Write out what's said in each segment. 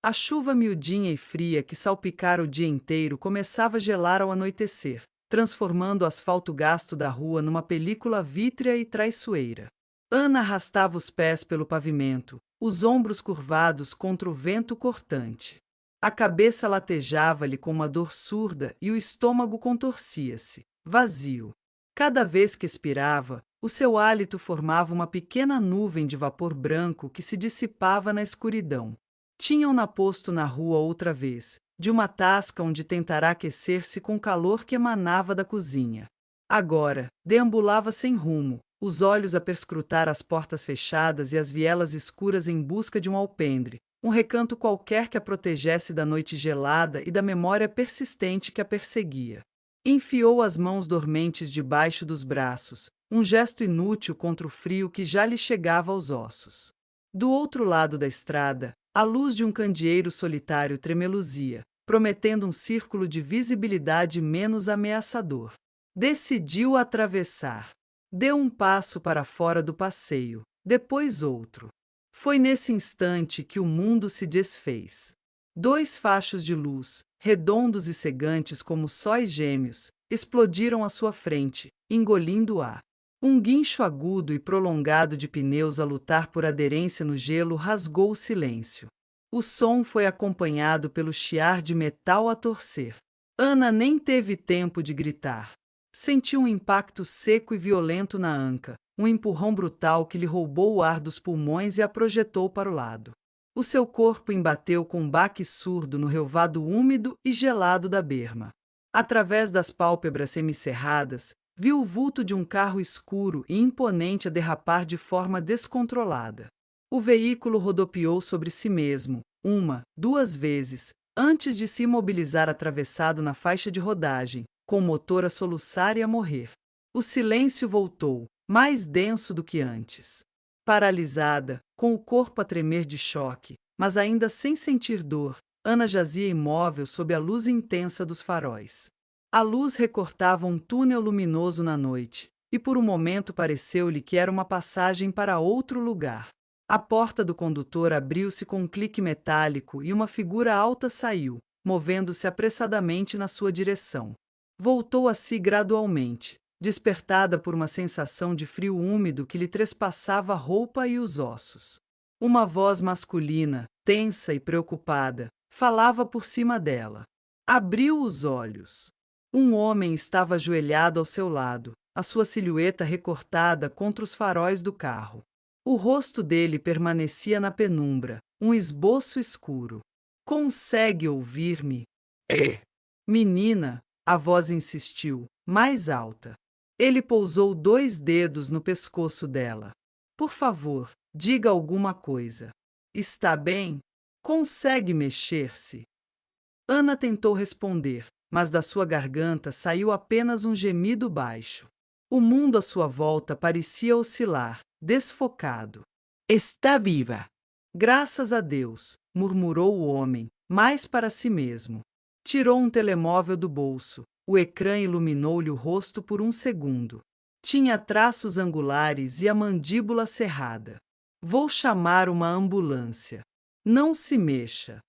A chuva miudinha e fria que salpicara o dia inteiro começava a gelar ao anoitecer, transformando o asfalto gasto da rua numa película vítrea e traiçoeira. Ana arrastava os pés pelo pavimento, os ombros curvados contra o vento cortante. A cabeça latejava-lhe com uma dor surda e o estômago contorcia-se, vazio. Cada vez que expirava, o seu hálito formava uma pequena nuvem de vapor branco que se dissipava na escuridão. Tinham-na posto na rua outra vez, de uma tasca onde tentará aquecer-se com o calor que emanava da cozinha. Agora, deambulava sem rumo, os olhos a perscrutar as portas fechadas e as vielas escuras em busca de um alpendre, um recanto qualquer que a protegesse da noite gelada e da memória persistente que a perseguia. Enfiou as mãos dormentes debaixo dos braços, um gesto inútil contra o frio que já lhe chegava aos ossos. Do outro lado da estrada, a luz de um candeeiro solitário tremeluzia, prometendo um círculo de visibilidade menos ameaçador. Decidiu atravessar. Deu um passo para fora do passeio, depois outro. Foi nesse instante que o mundo se desfez. Dois fachos de luz, redondos e cegantes como sóis gêmeos, explodiram à sua frente, engolindo-a. Um guincho agudo e prolongado de pneus a lutar por aderência no gelo rasgou o silêncio. O som foi acompanhado pelo chiar de metal a torcer. Ana nem teve tempo de gritar. Sentiu um impacto seco e violento na anca, um empurrão brutal que lhe roubou o ar dos pulmões e a projetou para o lado. O seu corpo embateu com um baque surdo no relvado úmido e gelado da berma. Através das pálpebras semicerradas, viu o vulto de um carro escuro e imponente a derrapar de forma descontrolada. O veículo rodopiou sobre si mesmo, duas vezes, antes de se imobilizar atravessado na faixa de rodagem, com o motor a soluçar e a morrer. O silêncio voltou, mais denso do que antes. Paralisada, com o corpo a tremer de choque, mas ainda sem sentir dor, Ana jazia imóvel sob a luz intensa dos faróis. A luz recortava um túnel luminoso na noite, e por um momento pareceu-lhe que era uma passagem para outro lugar. A porta do condutor abriu-se com um clique metálico e uma figura alta saiu, movendo-se apressadamente na sua direção. Voltou a si gradualmente, despertada por uma sensação de frio úmido que lhe trespassava a roupa e os ossos. Uma voz masculina, tensa e preocupada, falava por cima dela. Abriu os olhos. Um homem estava ajoelhado ao seu lado, a sua silhueta recortada contra os faróis do carro. O rosto dele permanecia na penumbra, um esboço escuro. Consegue ouvir-me? É. Menina, a voz insistiu, mais alta. Ele pousou 2 dedos no pescoço dela. Por favor, diga alguma coisa. Está bem? Consegue mexer-se? Ana tentou responder, mas da sua garganta saiu apenas um gemido baixo. O mundo à sua volta parecia oscilar, desfocado. Está viva. Graças a Deus, murmurou o homem, mais para si mesmo. Tirou um telemóvel do bolso. O ecrã iluminou-lhe o rosto por um segundo. Tinha traços angulares e a mandíbula cerrada. Vou chamar uma ambulância. Não se mexa.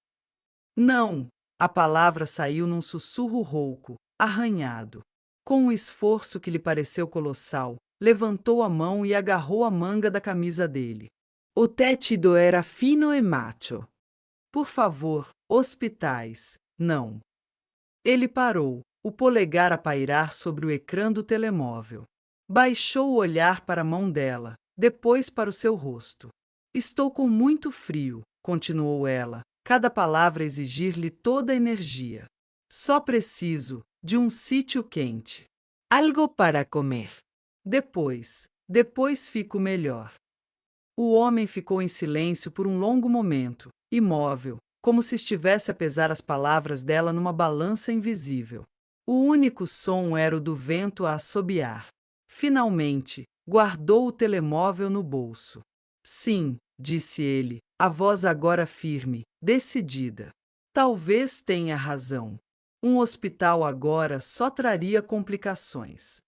Não! A palavra saiu num sussurro rouco, arranhado. Com um esforço que lhe pareceu colossal, levantou a mão e agarrou a manga da camisa dele. O tecido era fino e macio. Por favor, hospitais, não. Ele parou, o polegar a pairar sobre o ecrã do telemóvel. Baixou o olhar para a mão dela, depois para o seu rosto. Estou com muito frio, continuou ela, cada palavra a exigir-lhe toda a energia. Só preciso de um sítio quente. Algo para comer. Depois fico melhor. O homem ficou em silêncio por um longo momento, imóvel, como se estivesse a pesar as palavras dela numa balança invisível. O único som era o do vento a assobiar. Finalmente, guardou o telemóvel no bolso. Sim, disse ele, a voz agora firme, decidida. Talvez tenha razão. Um hospital agora só traria complicações.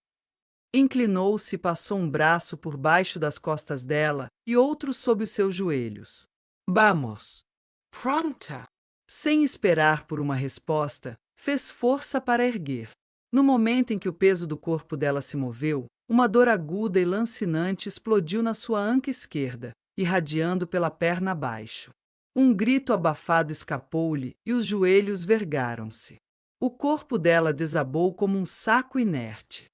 Inclinou-se e passou um braço por baixo das costas dela e outro sob os seus joelhos. Vamos. Pronta. Sem esperar por uma resposta, fez força para erguer. No momento em que o peso do corpo dela se moveu, uma dor aguda e lancinante explodiu na sua anca esquerda, irradiando pela perna abaixo. Um grito abafado escapou-lhe e os joelhos vergaram-se. O corpo dela desabou como um saco inerte.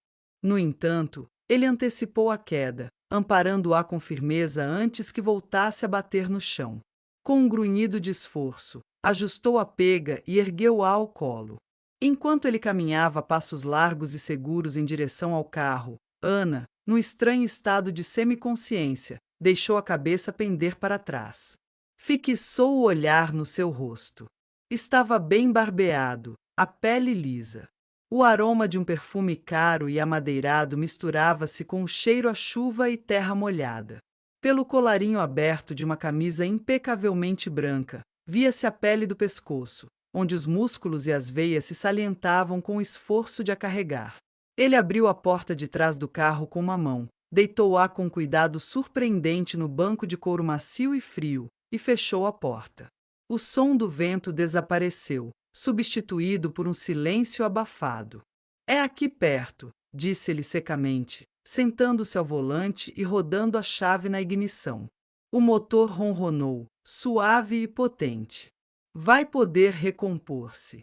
No entanto, ele antecipou a queda, amparando-a com firmeza antes que voltasse a bater no chão. Com um grunhido de esforço, ajustou a pega e ergueu-a ao colo. Enquanto ele caminhava a passos largos e seguros em direção ao carro, Ana, num estranho estado de semiconsciência, deixou a cabeça pender para trás. Fixou o olhar no seu rosto. Estava bem barbeado, a pele lisa. O aroma de um perfume caro e amadeirado misturava-se com o cheiro a chuva e terra molhada. Pelo colarinho aberto de uma camisa impecavelmente branca, via-se a pele do pescoço, onde os músculos e as veias se salientavam com o esforço de a carregar. Ele abriu a porta de trás do carro com uma mão, deitou-a com cuidado surpreendente no banco de couro macio e frio, e fechou a porta. O som do vento desapareceu, substituído por um silêncio abafado. É aqui perto, disse-ele secamente, sentando-se ao volante e rodando a chave na ignição. O motor ronronou, suave e potente. Vai poder recompor-se.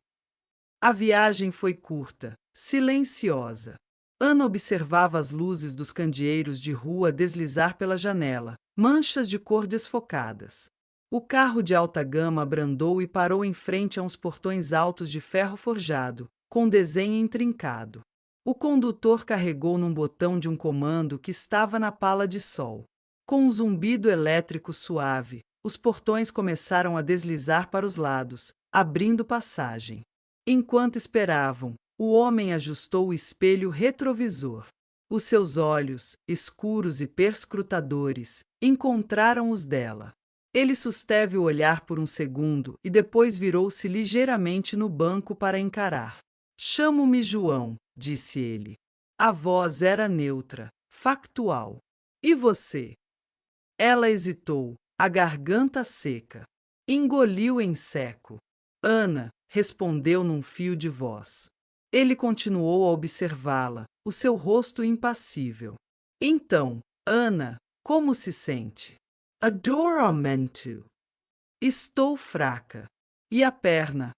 A viagem foi curta, silenciosa. Ana observava as luzes dos candeeiros de rua deslizar pela janela, manchas de cor desfocadas. O carro de alta gama abrandou e parou em frente a uns portões altos de ferro forjado, com desenho intrincado. O condutor carregou num botão de um comando que estava na pala de sol. Com um zumbido elétrico suave, os portões começaram a deslizar para os lados, abrindo passagem. Enquanto esperavam, o homem ajustou o espelho retrovisor. Os seus olhos, escuros e perscrutadores, encontraram os dela. Ele susteve o olhar por um segundo e depois virou-se ligeiramente no banco para encarar. Chamo-me João, disse ele. A voz era neutra, factual. E você? Ela hesitou, a garganta seca. Engoliu em seco. Ana, respondeu num fio de voz. Ele continuou a observá-la, o seu rosto impassível. Então, Ana, como se sente? Adoramento. Estou fraca. E a perna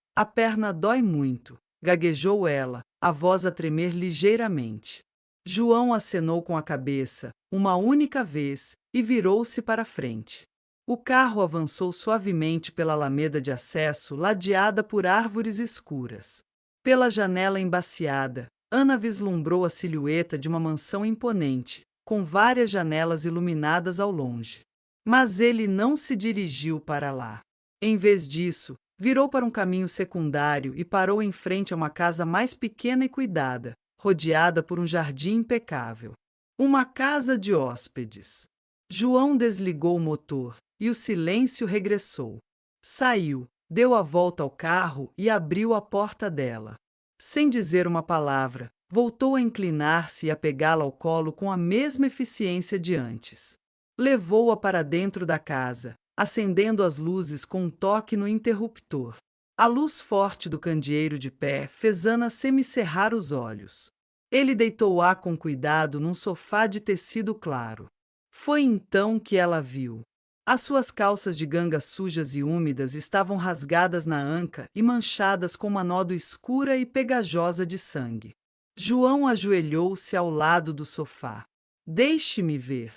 dói muito, gaguejou ela, a voz a tremer ligeiramente. João acenou com a cabeça, uma única vez, e virou-se para a frente. O carro avançou suavemente pela alameda de acesso, ladeada por árvores escuras. Pela janela embaciada, Ana vislumbrou a silhueta de uma mansão imponente, com várias janelas iluminadas ao longe. Mas ele não se dirigiu para lá. Em vez disso, virou para um caminho secundário e parou em frente a uma casa mais pequena e cuidada, rodeada por um jardim impecável. Uma casa de hóspedes. João desligou o motor e o silêncio regressou. Saiu, deu a volta ao carro e abriu a porta dela. Sem dizer uma palavra, voltou a inclinar-se e a pegá-la ao colo com a mesma eficiência de antes. Levou-a para dentro da casa, acendendo as luzes com um toque no interruptor. A luz forte do candeeiro de pé fez Ana semicerrar os olhos. Ele deitou-a com cuidado num sofá de tecido claro. Foi então que ela viu. As suas calças de ganga sujas e úmidas estavam rasgadas na anca e manchadas com uma nódoa escura e pegajosa de sangue. João ajoelhou-se ao lado do sofá. Deixe-me ver.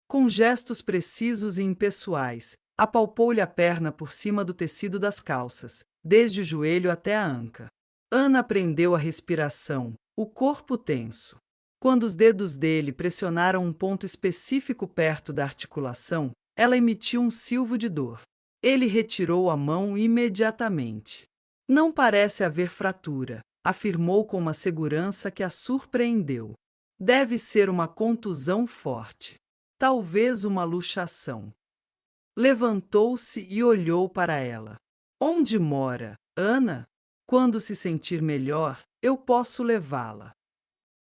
Com gestos precisos e impessoais, apalpou-lhe a perna por cima do tecido das calças, desde o joelho até a anca. Ana prendeu a respiração, o corpo tenso. Quando os dedos dele pressionaram um ponto específico perto da articulação, ela emitiu um silvo de dor. Ele retirou a mão imediatamente. Não parece haver fratura, afirmou com uma segurança que a surpreendeu. Deve ser uma contusão forte. Talvez uma luxação. Levantou-se e olhou para ela. Onde mora, Ana? Quando se sentir melhor, eu posso levá-la.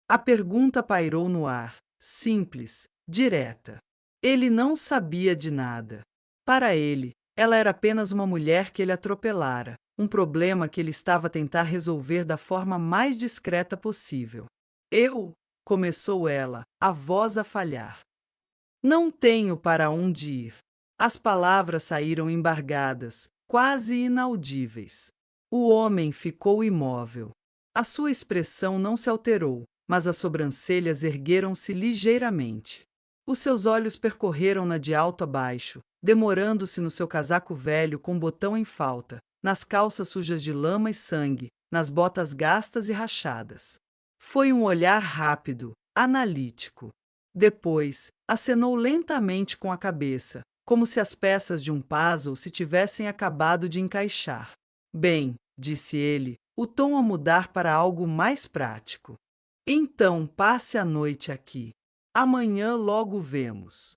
A pergunta pairou no ar, simples, direta. Ele não sabia de nada. Para ele, Ela era apenas uma mulher que ele atropelara, um problema que ele estava a tentar resolver da forma mais discreta possível. Começou ela, a voz a falhar. Não tenho para onde ir. As palavras saíram embargadas, quase inaudíveis. O homem ficou imóvel. A sua expressão não se alterou, mas as sobrancelhas ergueram-se ligeiramente. Os seus olhos percorreram-na de alto a baixo, demorando-se no seu casaco velho com botão em falta, nas calças sujas de lama e sangue, nas botas gastas e rachadas. Foi um olhar rápido, analítico. Depois, acenou lentamente com a cabeça, como se as peças de um puzzle se tivessem acabado de encaixar. Bem, disse ele, o tom a mudar para algo mais prático. Então passe a noite aqui. Amanhã logo vemos.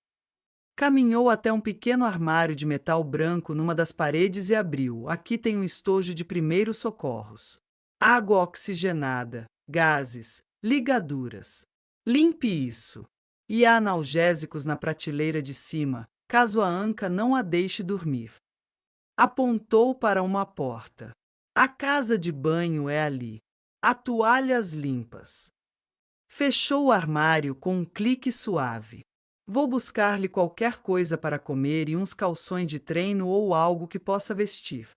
Caminhou até um pequeno armário de metal branco numa das paredes e abriu. Aqui tem um estojo de primeiros socorros. Água oxigenada, gases, ligaduras. Limpe isso. E há analgésicos na prateleira de cima, caso a anca não a deixe dormir. Apontou para uma porta. A casa de banho é ali. Há toalhas limpas. Fechou o armário com um clique suave. Vou buscar-lhe qualquer coisa para comer e uns calções de treino ou algo que possa vestir.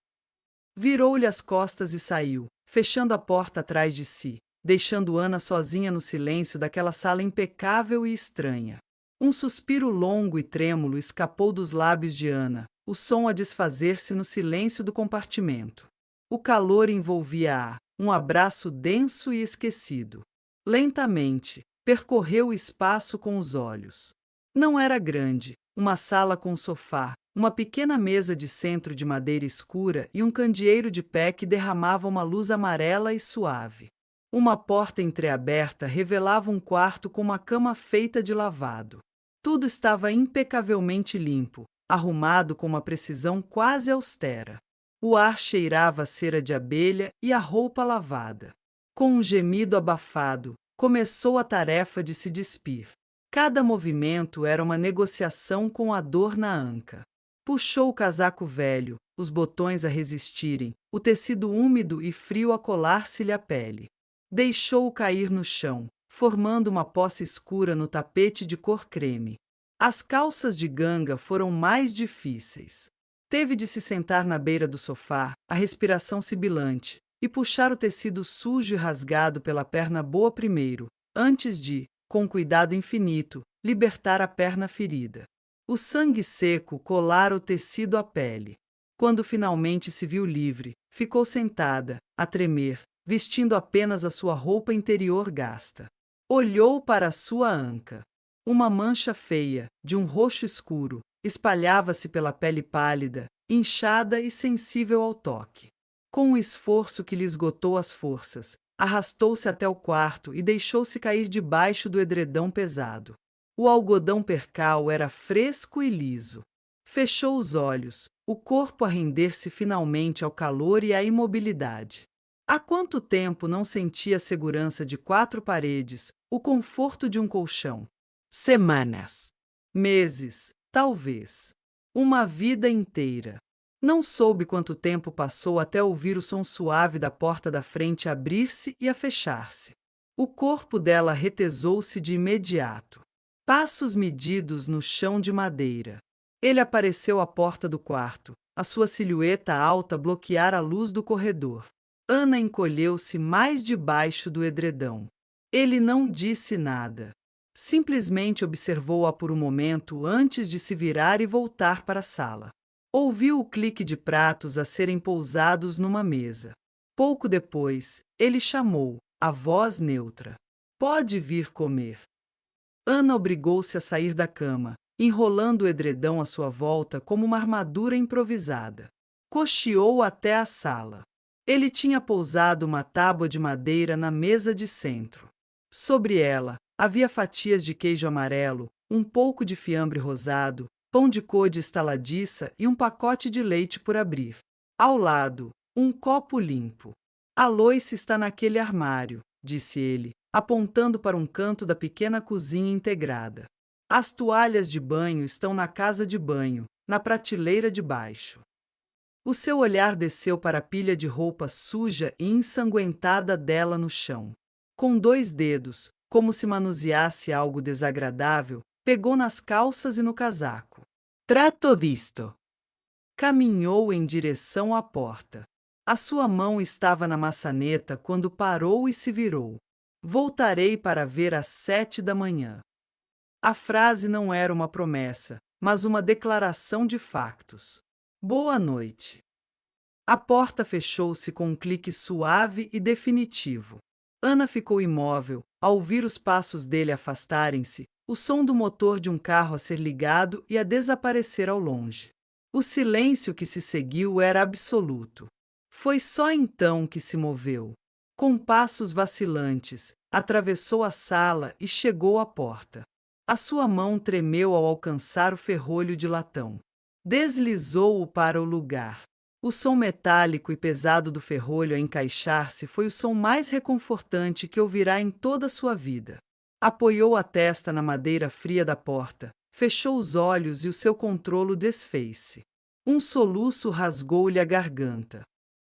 Virou-lhe as costas e saiu, fechando a porta atrás de si, deixando Ana sozinha no silêncio daquela sala impecável e estranha. Um suspiro longo e trêmulo escapou dos lábios de Ana, o som a desfazer-se no silêncio do compartimento. O calor envolvia-a, um abraço denso e esquecido. Lentamente, percorreu o espaço com os olhos. Não era grande, uma sala com sofá, uma pequena mesa de centro de madeira escura e um candeeiro de pé que derramava uma luz amarela e suave. Uma porta entreaberta revelava um quarto com uma cama feita de lavado. Tudo estava impecavelmente limpo, arrumado com uma precisão quase austera. O ar cheirava a cera de abelha e a roupa lavada. Com um gemido abafado, começou a tarefa de se despir. Cada movimento era uma negociação com a dor na anca. Puxou o casaco velho, os botões a resistirem, o tecido úmido e frio a colar-se-lhe à pele. Deixou-o cair no chão, formando uma poça escura no tapete de cor creme. As calças de ganga foram mais difíceis. Teve de se sentar na beira do sofá, a respiração sibilante, e puxar o tecido sujo e rasgado pela perna boa primeiro, antes de, com cuidado infinito, libertar a perna ferida. O sangue seco colara o tecido à pele. Quando finalmente se viu livre, ficou sentada, a tremer, vestindo apenas a sua roupa interior gasta. Olhou para a sua anca. Uma mancha feia, de um roxo escuro, espalhava-se pela pele pálida, inchada e sensível ao toque. Com um esforço que lhe esgotou as forças, arrastou-se até o quarto e deixou-se cair debaixo do edredão pesado. O algodão percal era fresco e liso. Fechou os olhos, o corpo a render-se finalmente ao calor e à imobilidade. Há quanto tempo não sentia a segurança de quatro paredes, o conforto de um colchão? Semanas. Meses, talvez. Uma vida inteira. Não soube quanto tempo passou até ouvir o som suave da porta da frente abrir-se e a fechar-se. O corpo dela retesou-se de imediato. Passos medidos no chão de madeira. Ele apareceu à porta do quarto. A sua silhueta alta bloqueara a luz do corredor. Ana encolheu-se mais debaixo do edredão. Ele não disse nada. Simplesmente observou-a por um momento antes de se virar e voltar para a sala. Ouviu o clique de pratos a serem pousados numa mesa. Pouco depois, ele chamou, a voz neutra. Pode vir comer. Ana obrigou-se a sair da cama, enrolando o edredão à sua volta como uma armadura improvisada. Cocheou até a sala. Ele tinha pousado uma tábua de madeira na mesa de centro. Sobre ela, havia fatias de queijo amarelo, um pouco de fiambre rosado, pão de côde estaladiça e um pacote de leite por abrir. Ao lado, um copo limpo. A louça está naquele armário, disse ele, apontando para um canto da pequena cozinha integrada. As toalhas de banho estão na casa de banho, na prateleira de baixo. O seu olhar desceu para a pilha de roupa suja e ensanguentada dela no chão. Com 2 dedos, como se manuseasse algo desagradável, pegou nas calças e no casaco. Trato disto. Caminhou em direção à porta. A sua mão estava na maçaneta quando parou e se virou. Voltarei para ver às 7 da manhã. A frase não era uma promessa, mas uma declaração de factos. Boa noite. A porta fechou-se com um clique suave e definitivo. Ana ficou imóvel, ao ouvir os passos dele afastarem-se, o som do motor de um carro a ser ligado e a desaparecer ao longe. O silêncio que se seguiu era absoluto. Foi só então que se moveu. Com passos vacilantes, atravessou a sala e chegou à porta. A sua mão tremeu ao alcançar o ferrolho de latão. Deslizou-o para o lugar. O som metálico e pesado do ferrolho a encaixar-se foi o som mais reconfortante que ouvirá em toda a sua vida. Apoiou a testa na madeira fria da porta, fechou os olhos e o seu controlo desfez-se. Um soluço rasgou-lhe a garganta.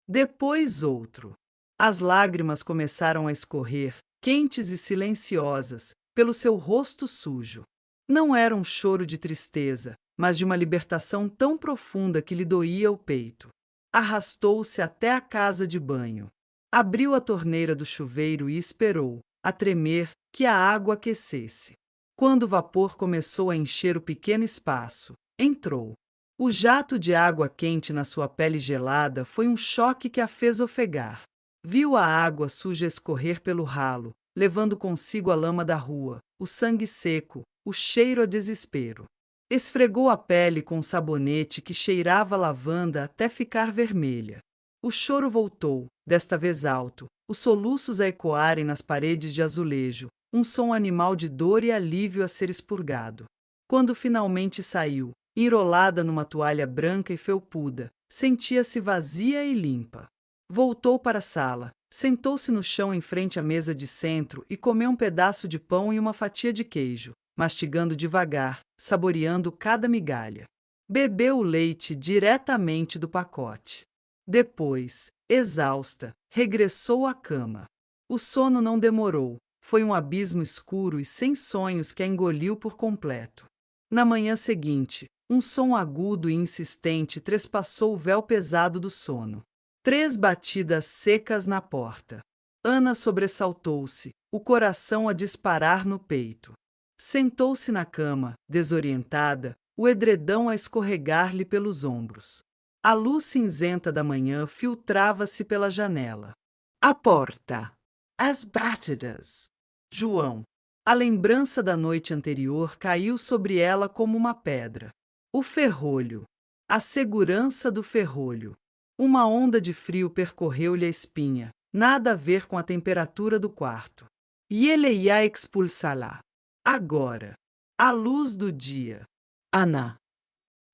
Depois outro. As lágrimas começaram a escorrer, quentes e silenciosas, pelo seu rosto sujo. Não era um choro de tristeza, mas de uma libertação tão profunda que lhe doía o peito. Arrastou-se até a casa de banho. Abriu a torneira do chuveiro e esperou, a tremer, que a água aquecesse. Quando o vapor começou a encher o pequeno espaço, entrou. O jato de água quente na sua pele gelada foi um choque que a fez ofegar. Viu a água suja escorrer pelo ralo, levando consigo a lama da rua, o sangue seco, o cheiro a desespero. Esfregou a pele com um sabonete que cheirava a lavanda até ficar vermelha. O choro voltou, desta vez alto, os soluços a ecoarem nas paredes de azulejo, um som animal de dor e alívio a ser expurgado. Quando finalmente saiu, enrolada numa toalha branca e felpuda, sentia-se vazia e limpa. Voltou para a sala, sentou-se no chão em frente à mesa de centro e comeu um pedaço de pão e uma fatia de queijo, mastigando devagar, saboreando cada migalha. Bebeu o leite diretamente do pacote. Depois, exausta, regressou à cama. O sono não demorou, foi um abismo escuro e sem sonhos que a engoliu por completo. Na manhã seguinte, um som agudo e insistente trespassou o véu pesado do sono. 3 batidas secas na porta. Ana sobressaltou-se, o coração a disparar no peito. Sentou-se na cama, desorientada, o edredão a escorregar-lhe pelos ombros. A luz cinzenta da manhã filtrava-se pela janela. A porta. As batidas. João. A lembrança da noite anterior caiu sobre ela como uma pedra. O ferrolho. A segurança do ferrolho. Uma onda de frio percorreu-lhe a espinha, nada a ver com a temperatura do quarto. E ele ia expulsá-la. Agora. À luz do dia. Ana.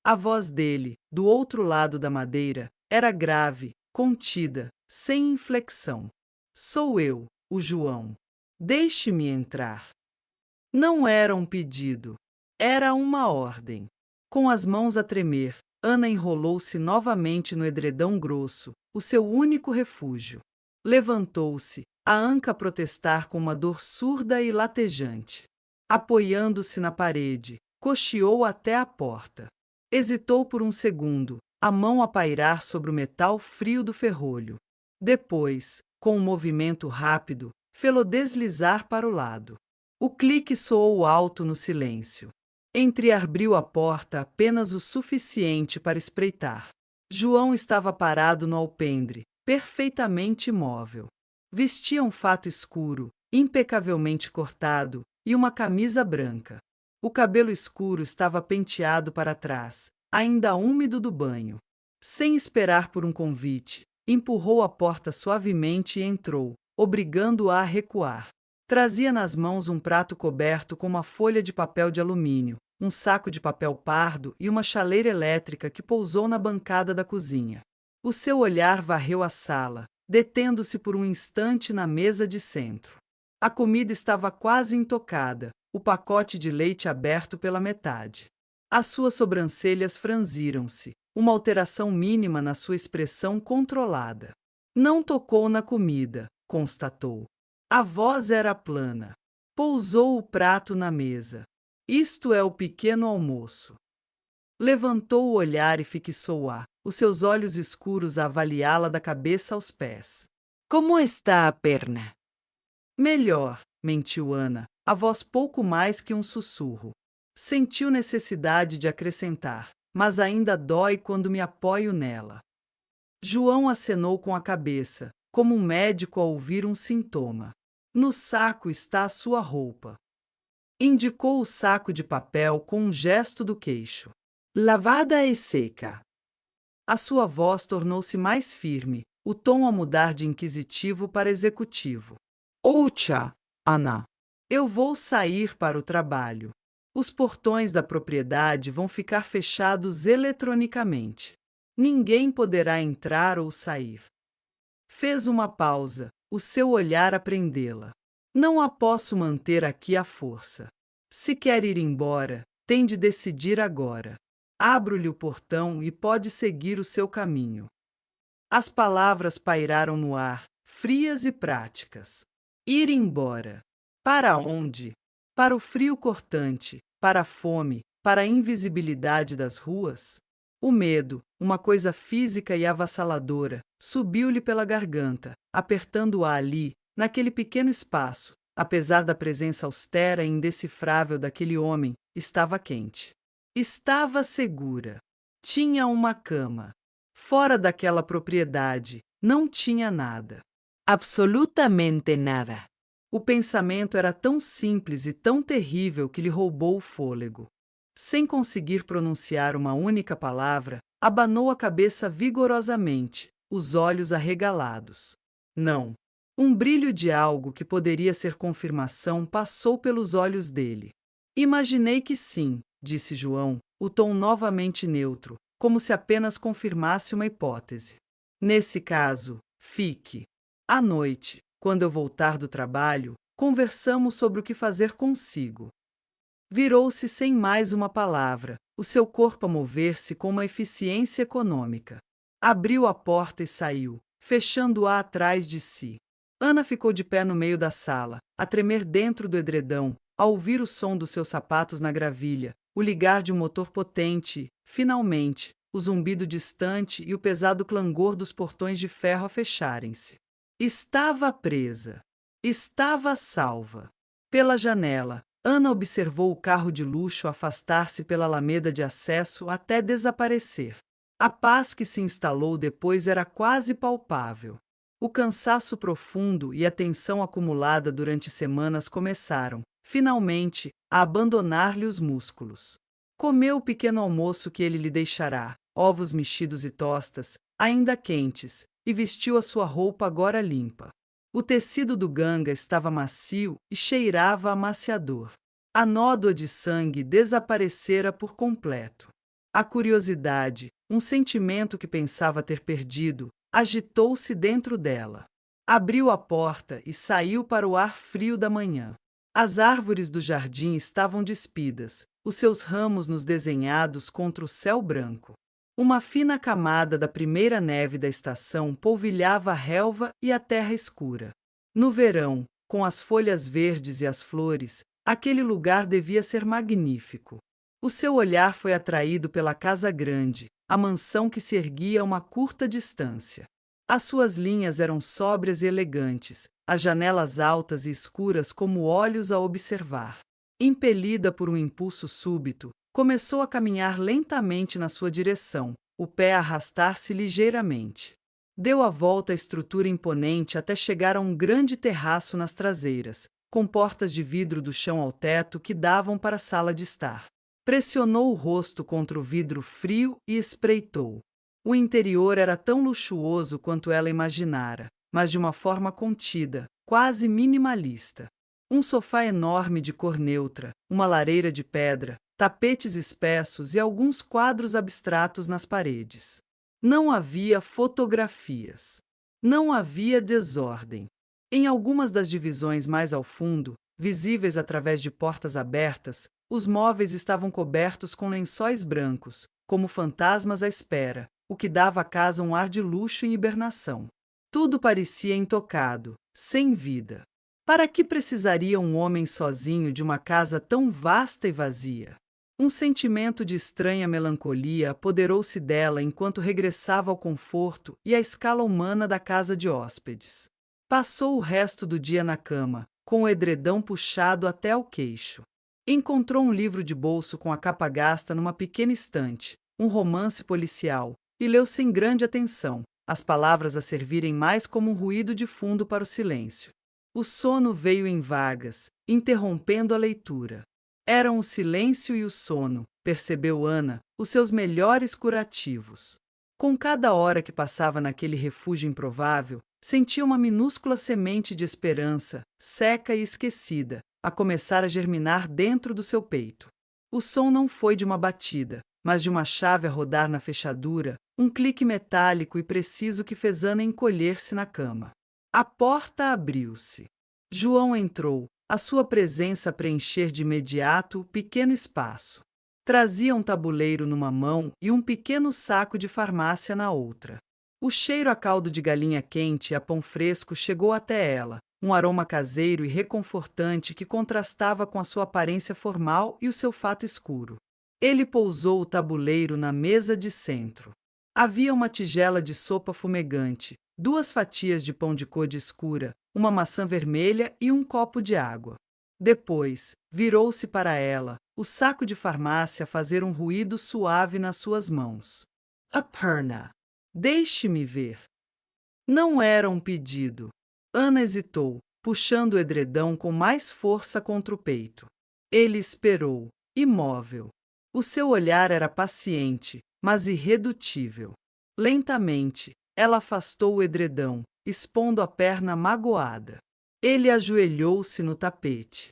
A voz dele, do outro lado da madeira, era grave, contida, sem inflexão. Sou eu, o João. Deixe-me entrar. Não era um pedido. Era uma ordem. Com as mãos a tremer, Ana enrolou-se novamente no edredão grosso, o seu único refúgio. Levantou-se, a anca a protestar com uma dor surda e latejante. Apoiando-se na parede, cocheou até a porta. Hesitou por um segundo, a mão a pairar sobre o metal frio do ferrolho. Depois, com um movimento rápido, fê-lo deslizar para o lado. O clique soou alto no silêncio. Entreabriu a porta apenas o suficiente para espreitar. João estava parado no alpendre, perfeitamente imóvel. Vestia um fato escuro, impecavelmente cortado, e uma camisa branca. O cabelo escuro estava penteado para trás, ainda úmido do banho. Sem esperar por um convite, empurrou a porta suavemente e entrou, obrigando-a a recuar. Trazia nas mãos um prato coberto com uma folha de papel de alumínio, um saco de papel pardo e uma chaleira elétrica que pousou na bancada da cozinha. O seu olhar varreu a sala, detendo-se por um instante na mesa de centro. A comida estava quase intocada, o pacote de leite aberto pela metade. As suas sobrancelhas franziram-se, uma alteração mínima na sua expressão controlada. Não tocou na comida, constatou. A voz era plana. Pousou o prato na mesa. Isto é o pequeno almoço. Levantou o olhar e fixou-a, os seus olhos escuros a avaliá-la da cabeça aos pés. Como está a perna? Melhor, mentiu Ana, a voz pouco mais que um sussurro. Sentiu necessidade de acrescentar, mas ainda dói quando me apoio nela. João acenou com a cabeça, como um médico ao ouvir um sintoma. No saco está a sua roupa. Indicou o saco de papel com um gesto do queixo. Lavada e seca. A sua voz tornou-se mais firme, o tom a mudar de inquisitivo para executivo. Ouça, Ana. Eu vou sair para o trabalho. Os portões da propriedade vão ficar fechados eletronicamente. Ninguém poderá entrar ou sair. Fez uma pausa, o seu olhar a prendê-la. Não a posso manter aqui à força. Se quer ir embora, tem de decidir agora. Abro-lhe o portão e pode seguir o seu caminho. As palavras pairaram no ar, frias e práticas. Ir embora. Para onde? Para o frio cortante, para a fome, para a invisibilidade das ruas? O medo, uma coisa física e avassaladora, subiu-lhe pela garganta, apertando-a ali, naquele pequeno espaço. Apesar da presença austera e indecifrável daquele homem, estava quente. Estava segura. Tinha uma cama. Fora daquela propriedade, não tinha nada. Absolutamente nada. O pensamento era tão simples e tão terrível que lhe roubou o fôlego. Sem conseguir pronunciar uma única palavra, abanou a cabeça vigorosamente, os olhos arregalados. Não. Um brilho de algo que poderia ser confirmação passou pelos olhos dele. Imaginei que sim, disse João, o tom novamente neutro, como se apenas confirmasse uma hipótese. Nesse caso, fique. À noite, quando eu voltar do trabalho, conversamos sobre o que fazer consigo. Virou-se sem mais uma palavra, o seu corpo a mover-se com uma eficiência econômica. Abriu a porta e saiu, fechando-a atrás de si. Ana ficou de pé no meio da sala, a tremer dentro do edredão, a ouvir o som dos seus sapatos na gravilha, o ligar de um motor potente e, finalmente, o zumbido distante e o pesado clangor dos portões de ferro a fecharem-se. Estava presa. Estava salva. Pela janela, Ana observou o carro de luxo afastar-se pela alameda de acesso até desaparecer. A paz que se instalou depois era quase palpável. O cansaço profundo e a tensão acumulada durante semanas começaram, finalmente, a abandonar-lhe os músculos. Comeu o pequeno almoço que ele lhe deixará, ovos mexidos e tostas, ainda quentes, e vestiu a sua roupa agora limpa. O tecido do ganga estava macio e cheirava a amaciador. A nódoa de sangue desaparecera por completo. A curiosidade, um sentimento que pensava ter perdido, agitou-se dentro dela. Abriu a porta e saiu para o ar frio da manhã. As árvores do jardim estavam despidas, os seus ramos nos desenhados contra o céu branco. Uma fina camada da primeira neve da estação polvilhava a relva e a terra escura. No verão, com as folhas verdes e as flores, aquele lugar devia ser magnífico. O seu olhar foi atraído pela casa grande, a mansão que se erguia a uma curta distância. As suas linhas eram sóbrias e elegantes, as janelas altas e escuras como olhos a observar. Impelida por um impulso súbito, começou a caminhar lentamente na sua direção, o pé a arrastar-se ligeiramente. Deu a volta à estrutura imponente até chegar a um grande terraço nas traseiras, com portas de vidro do chão ao teto que davam para a sala de estar. Pressionou o rosto contra o vidro frio e espreitou. O interior era tão luxuoso quanto ela imaginara, mas de uma forma contida, quase minimalista. Um sofá enorme de cor neutra, uma lareira de pedra, tapetes espessos e alguns quadros abstratos nas paredes. Não havia fotografias. Não havia desordem. Em algumas das divisões mais ao fundo, visíveis através de portas abertas, os móveis estavam cobertos com lençóis brancos, como fantasmas à espera, o que dava à casa um ar de luxo e hibernação. Tudo parecia intocado, sem vida. Para que precisaria um homem sozinho de uma casa tão vasta e vazia? Um sentimento de estranha melancolia apoderou-se dela enquanto regressava ao conforto e à escala humana da casa de hóspedes. Passou o resto do dia na cama, com o edredão puxado até o queixo. Encontrou um livro de bolso com a capa gasta numa pequena estante, um romance policial, e leu sem grande atenção, as palavras a servirem mais como um ruído de fundo para o silêncio. O sono veio em vagas, interrompendo a leitura. Eram o silêncio e o sono, percebeu Ana, os seus melhores curativos. Com cada hora que passava naquele refúgio improvável, sentia uma minúscula semente de esperança, seca e esquecida, a começar a germinar dentro do seu peito. O som não foi de uma batida, mas de uma chave a rodar na fechadura, um clique metálico e preciso que fez Ana encolher-se na cama. A porta abriu-se. João entrou, a sua presença a preencher de imediato o pequeno espaço. Trazia um tabuleiro numa mão e um pequeno saco de farmácia na outra. O cheiro a caldo de galinha quente e a pão fresco chegou até ela, um aroma caseiro e reconfortante que contrastava com a sua aparência formal e o seu fato escuro. Ele pousou o tabuleiro na mesa de centro. Havia uma tigela de sopa fumegante, 2 fatias de pão de cor de escura, uma maçã vermelha e um copo de água. Depois, virou-se para ela, o saco de farmácia a fazer um ruído suave nas suas mãos. Aparna, deixe-me ver. Não era um pedido. Ana hesitou, puxando o edredão com mais força contra o peito. Ele esperou, imóvel. O seu olhar era paciente, mas irredutível. Lentamente, ela afastou o edredão, expondo a perna magoada. Ele ajoelhou-se no tapete.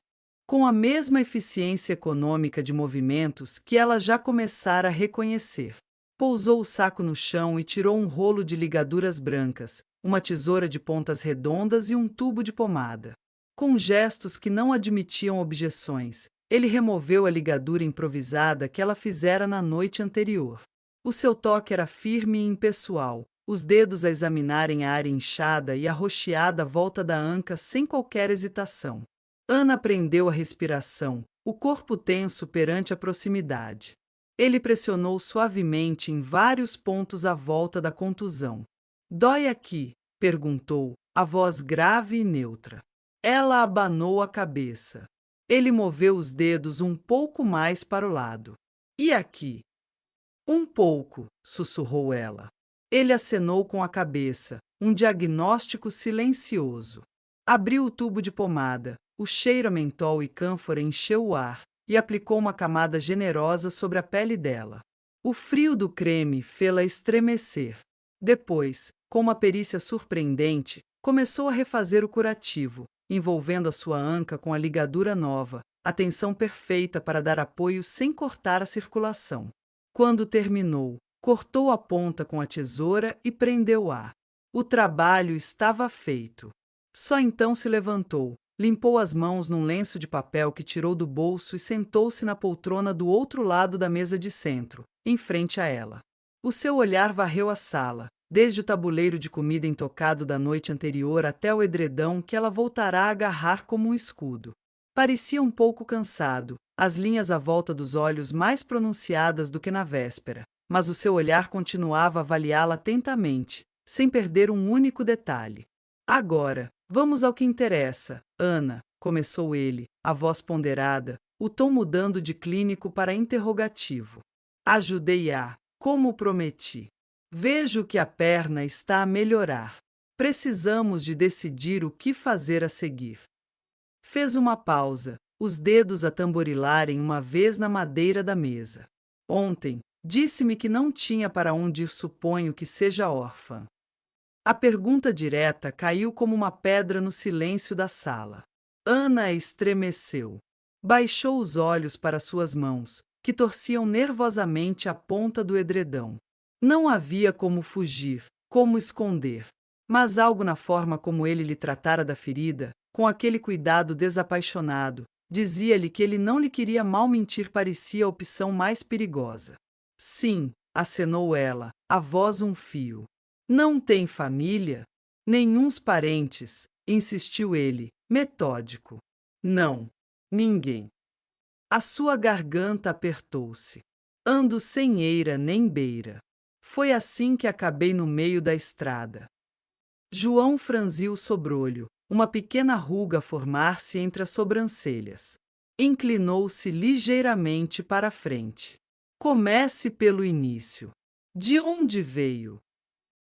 Com a mesma eficiência econômica de movimentos que ela já começara a reconhecer. Pousou o saco no chão e tirou um rolo de ligaduras brancas, uma tesoura de pontas redondas e um tubo de pomada. Com gestos que não admitiam objeções, ele removeu a ligadura improvisada que ela fizera na noite anterior. O seu toque era firme e impessoal, os dedos a examinarem a área inchada e arroxeada à volta da anca sem qualquer hesitação. Ana prendeu a respiração, o corpo tenso perante a proximidade. Ele pressionou suavemente em vários pontos à volta da contusão. Dói aqui? Perguntou, a voz grave e neutra. Ela abanou a cabeça. Ele moveu os dedos um pouco mais para o lado. E aqui? Um pouco, sussurrou ela. Ele acenou com a cabeça, um diagnóstico silencioso. Abriu o tubo de pomada, o cheiro a mentol e cânfora encheu o ar, e aplicou uma camada generosa sobre a pele dela. O frio do creme fê-la estremecer. Depois, com uma perícia surpreendente, começou a refazer o curativo, envolvendo a sua anca com a ligadura nova, a tensão perfeita para dar apoio sem cortar a circulação. Quando terminou, cortou a ponta com a tesoura e prendeu-a. O trabalho estava feito. Só então se levantou, limpou as mãos num lenço de papel que tirou do bolso e sentou-se na poltrona do outro lado da mesa de centro, em frente a ela. O seu olhar varreu a sala, desde o tabuleiro de comida intocado da noite anterior até o edredão que ela voltará a agarrar como um escudo. Parecia um pouco cansado, as linhas à volta dos olhos mais pronunciadas do que na véspera, mas o seu olhar continuava a avaliá-la atentamente, sem perder um único detalhe. Agora, vamos ao que interessa, Ana, começou ele, a voz ponderada, o tom mudando de clínico para interrogativo. Ajudei-a, como prometi. Vejo que a perna está a melhorar. Precisamos de decidir o que fazer a seguir. Fez uma pausa, os dedos a tamborilarem uma vez na madeira da mesa. Ontem, disse-me que não tinha para onde ir, suponho que seja órfã. A pergunta direta caiu como uma pedra no silêncio da sala. Ana estremeceu. Baixou os olhos para suas mãos, que torciam nervosamente a ponta do edredão. Não havia como fugir, como esconder. Mas algo na forma como ele lhe tratara da ferida com aquele cuidado desapaixonado. Dizia-lhe que ele não lhe queria mal, mentir parecia a opção mais perigosa. Sim, acenou ela, a voz um fio. Não tem família? Nenhuns parentes, insistiu ele, metódico. Não, ninguém. A sua garganta apertou-se. Ando sem eira nem beira. Foi assim que acabei no meio da estrada. João franziu o sobrolho, uma pequena ruga a formar-se entre as sobrancelhas. Inclinou-se ligeiramente para a frente. Comece pelo início. De onde veio?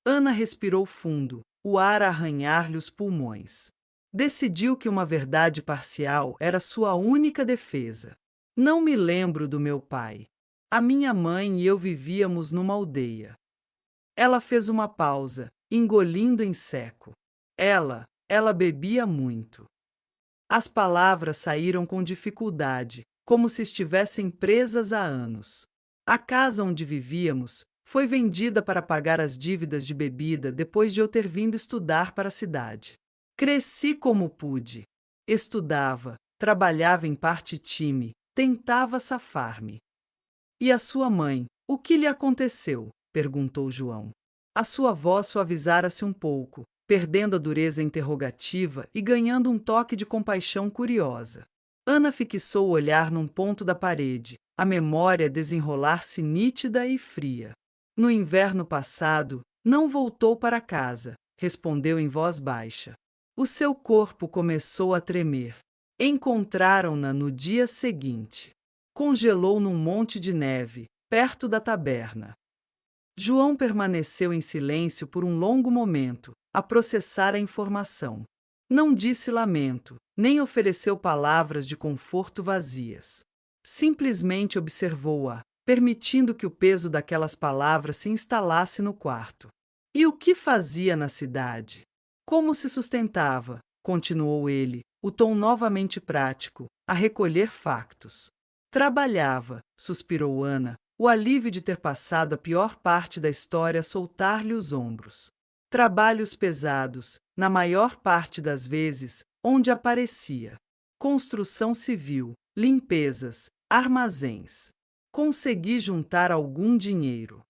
Ana respirou fundo, o ar a arranhar-lhe os pulmões. Decidiu que uma verdade parcial era sua única defesa. Não me lembro do meu pai. A minha mãe e eu vivíamos numa aldeia. Ela fez uma pausa, engolindo em seco. Ela bebia muito. As palavras saíram com dificuldade, como se estivessem presas há anos. A casa onde vivíamos foi vendida para pagar as dívidas de bebida depois de eu ter vindo estudar para a cidade. Cresci como pude. Estudava, trabalhava em part-time, tentava safar-me. E a sua mãe, o que lhe aconteceu? Perguntou João. A sua voz suavizara-se um pouco, perdendo a dureza interrogativa e ganhando um toque de compaixão curiosa. Ana fixou o olhar num ponto da parede, a memória desenrolar-se nítida e fria. No inverno passado, não voltou para casa, respondeu em voz baixa. O seu corpo começou a tremer. Encontraram-na no dia seguinte. Congelou num monte de neve, perto da taberna. João permaneceu em silêncio por um longo momento, a processar a informação. Não disse lamento, nem ofereceu palavras de conforto vazias. Simplesmente observou-a, permitindo que o peso daquelas palavras se instalasse no quarto. E o que fazia na cidade? Como se sustentava? Continuou ele, o tom novamente prático, a recolher factos. Trabalhava, suspirou Ana, o alívio de ter passado a pior parte da história a soltar-lhe os ombros. Trabalhos pesados, na maior parte das vezes, onde aparecia. Construção civil, limpezas, armazéns. Consegui juntar algum dinheiro.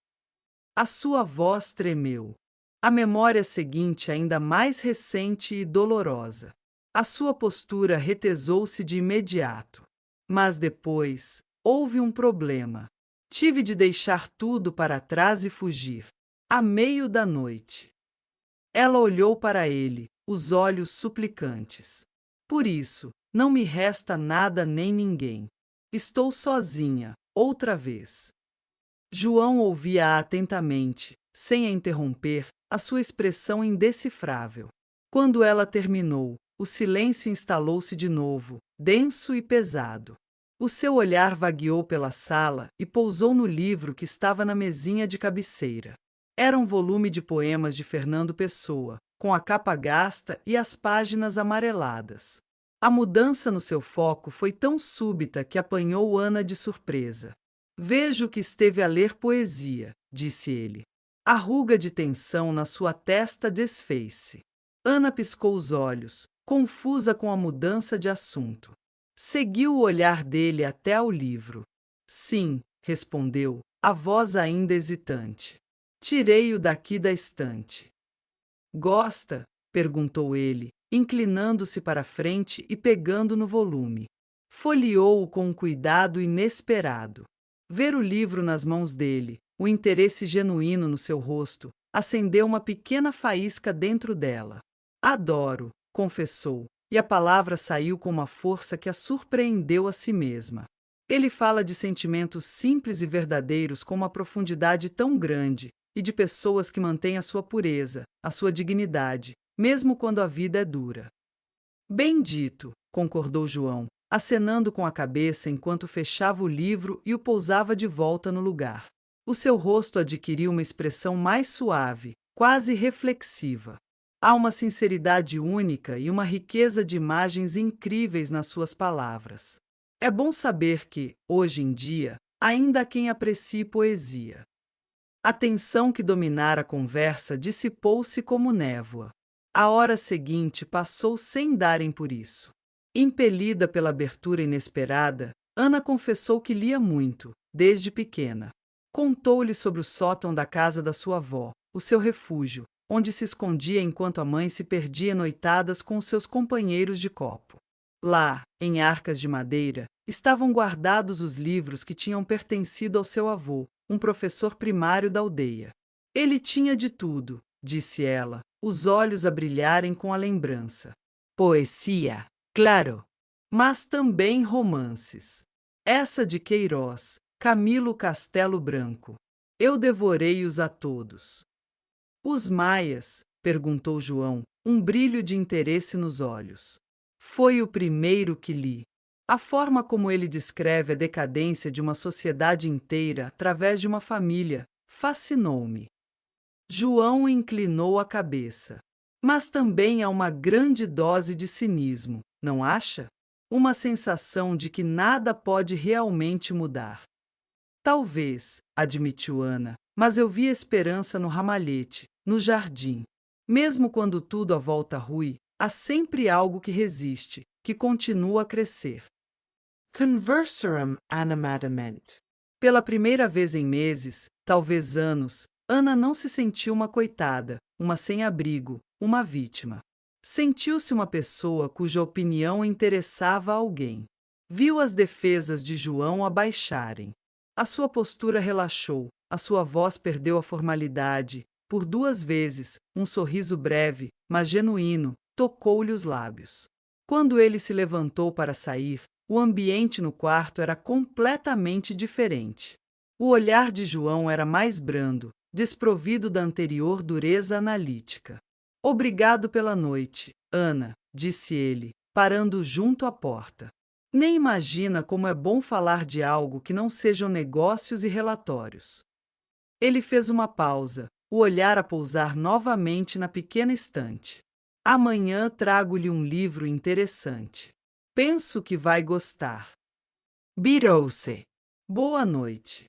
A sua voz tremeu. A memória seguinte ainda mais recente e dolorosa. A sua postura retesou-se de imediato. Mas depois, houve um problema. Tive de deixar tudo para trás e fugir. À meio da noite. Ela olhou para ele, os olhos suplicantes. Por isso, não me resta nada nem ninguém. Estou sozinha, outra vez. João ouvia-a atentamente, sem a interromper, a sua expressão indecifrável. Quando ela terminou, o silêncio instalou-se de novo, denso e pesado. O seu olhar vagueou pela sala e pousou no livro que estava na mesinha de cabeceira. Era um volume de poemas de Fernando Pessoa, com a capa gasta e as páginas amareladas. A mudança no seu foco foi tão súbita que apanhou Ana de surpresa. Vejo que esteve a ler poesia, disse ele. A ruga de tensão na sua testa desfez-se. Ana piscou os olhos, confusa com a mudança de assunto. Seguiu o olhar dele até ao livro. Sim, respondeu, a voz ainda hesitante. Tirei-o daqui da estante. Gosta? Perguntou ele, inclinando-se para a frente e pegando no volume. Folheou-o com um cuidado inesperado. Ver o livro nas mãos dele, o interesse genuíno no seu rosto, acendeu uma pequena faísca dentro dela. Adoro, confessou, e a palavra saiu com uma força que a surpreendeu a si mesma. Ele fala de sentimentos simples e verdadeiros com uma profundidade tão grande, e de pessoas que mantêm a sua pureza, a sua dignidade, mesmo quando a vida é dura. Bem dito, concordou João, acenando com a cabeça enquanto fechava o livro e o pousava de volta no lugar. O seu rosto adquiriu uma expressão mais suave, quase reflexiva. Há uma sinceridade única e uma riqueza de imagens incríveis nas suas palavras. É bom saber que, hoje em dia, ainda há quem aprecie poesia. A tensão que dominara a conversa dissipou-se como névoa. A hora seguinte passou sem darem por isso. Impelida pela abertura inesperada, Ana confessou que lia muito, desde pequena. Contou-lhe sobre o sótão da casa da sua avó, o seu refúgio, onde se escondia enquanto a mãe se perdia noitadas com os seus companheiros de copo. Lá, em arcas de madeira, estavam guardados os livros que tinham pertencido ao seu avô, um professor primário da aldeia. Ele tinha de tudo, disse ela, os olhos a brilharem com a lembrança. Poesia, claro. Mas também romances. Essa de Queiroz, Camilo Castelo Branco. Eu devorei-os a todos. Os Maias? Perguntou João, um brilho de interesse nos olhos. Foi o primeiro que li. A forma como ele descreve a decadência de uma sociedade inteira através de uma família fascinou-me. João inclinou a cabeça. Mas também há uma grande dose de cinismo, não acha? Uma sensação de que nada pode realmente mudar. Talvez, admitiu Ana, mas eu vi esperança no ramalhete, no jardim. Mesmo quando tudo à volta rui, há sempre algo que resiste, que continua a crescer. Conversaram animadamente. Pela primeira vez em meses, talvez anos, Ana não se sentiu uma coitada, uma sem-abrigo, uma vítima. Sentiu-se uma pessoa cuja opinião interessava a alguém. Viu as defesas de João abaixarem. A sua postura relaxou, a sua voz perdeu a formalidade. Por 2 vezes, um sorriso breve, mas genuíno, tocou-lhe os lábios. Quando ele se levantou para sair, o ambiente no quarto era completamente diferente. O olhar de João era mais brando, desprovido da anterior dureza analítica. Obrigado pela noite, Ana, disse ele, parando junto à porta. Nem imagina como é bom falar de algo que não sejam negócios e relatórios. Ele fez uma pausa, o olhar a pousar novamente na pequena estante. Amanhã trago-lhe um livro interessante. Penso que vai gostar. Virou-se. Boa noite.